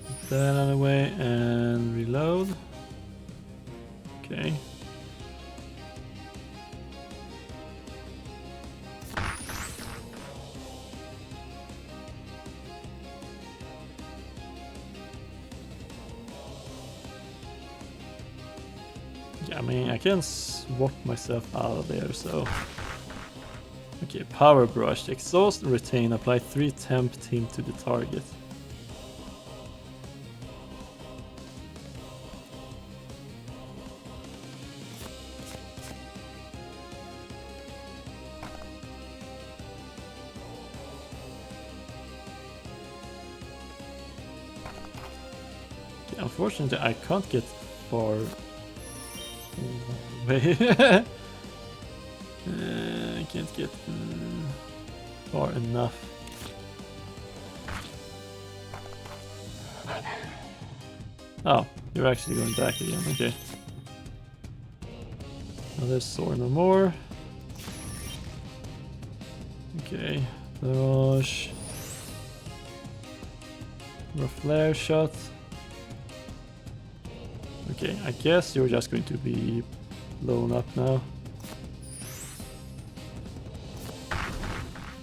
Put that out of the way and reload. Okay. Yeah, I mean, I can swap myself out of there, so... Okay, power brush. Exhaust and retain. Apply 3 temp team to the target. Okay, unfortunately, I can't get far away. I can't get far enough. Oh, you're actually going back again, okay. Another sword no more. Okay, Barrage. More flare shot. Okay, I guess you're just going to be blown up now.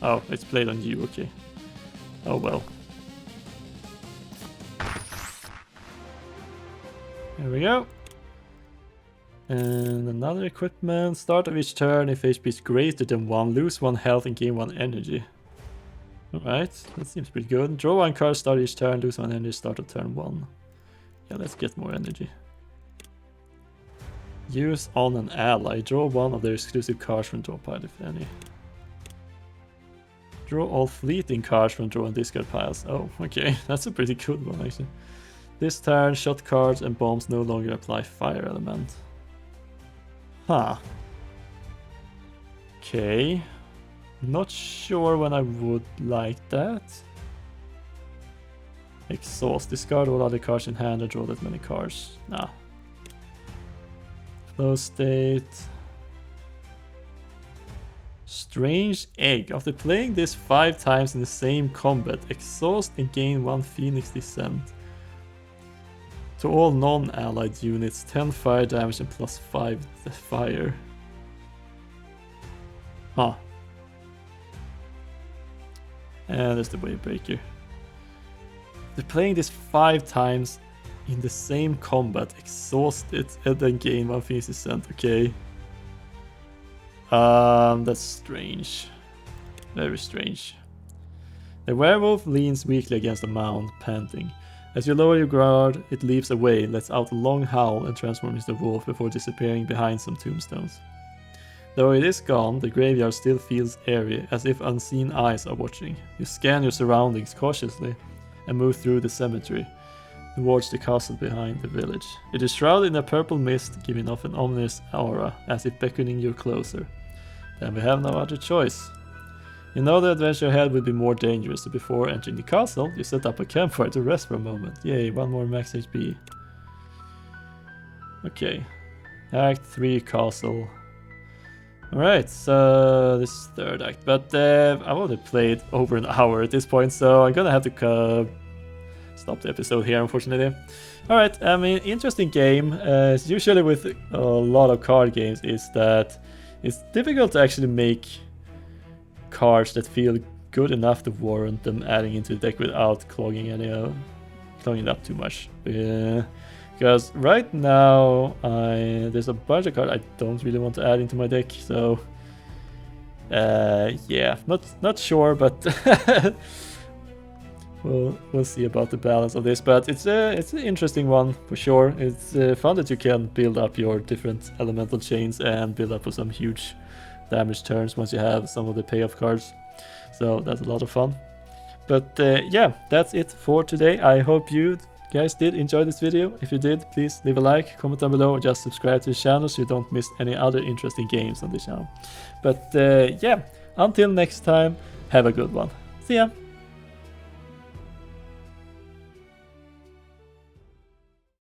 Oh, it's played on you, okay. Oh well. There we go. And another equipment. Start of each turn, if HP is greater than 1, lose 1 health and gain 1 energy. Alright, that seems pretty good. Draw 1 card, start each turn, lose 1 energy, start of turn 1. Yeah, let's get more energy. Use on an ally. Draw 1 of their exclusive cards from draw pile, if any. Draw all fleeting cards from draw and discard piles. Oh, okay. That's a pretty good one, actually. This turn, shot cards and bombs no longer apply fire element. Huh. Okay. Not sure when I would like that. Exhaust. Discard all other cards in hand and draw that many cards. Nah. Flow state. strange egg. After playing this 5 times in the same combat, exhaust and gain 1 Phoenix Descent. To all non-allied units, 10 fire damage and plus 5 fire. Huh. And there's the Wavebreaker. They're playing this 5 times in the same combat, exhaust it, and then gain 1 Phoenix Descent. Okay. That's strange. Very strange. The werewolf leans weakly against a mound, panting. As you lower your guard, it leaps away, lets out a long howl, and transforms into a wolf before disappearing behind some tombstones. Though it is gone, the graveyard still feels airy, as if unseen eyes are watching. You scan your surroundings cautiously and move through the cemetery towards the castle behind the village. It is shrouded in a purple mist, giving off an ominous aura, as if beckoning you closer. Then we have no other choice. You know the adventure ahead will be more dangerous, so before entering the castle, you set up a campfire to rest for a moment. Yay, 1 more max HP. Okay. Act 3 castle. Alright, so this is 3rd act, but I've already played over an hour at this point, so I'm gonna have to stop the episode here, unfortunately. Alright, I mean, interesting game. Usually with a lot of card games is that it's difficult to actually make cards that feel good enough to warrant them adding into the deck without clogging it up too much. Because right now there's a bunch of cards I don't really want to add into my deck, so yeah, not sure, but we'll see about the balance of this. But it's an interesting one for sure. It's fun that you can build up your different elemental chains and build up for some huge damage turns once you have some of the payoff cards. So that's a lot of fun. But yeah, that's it for today. I hope you guys did enjoy this video. If you did, please leave a like, comment down below, or just subscribe to the channel so you don't miss any other interesting games on the channel. But yeah, until next time, have a good one. See ya!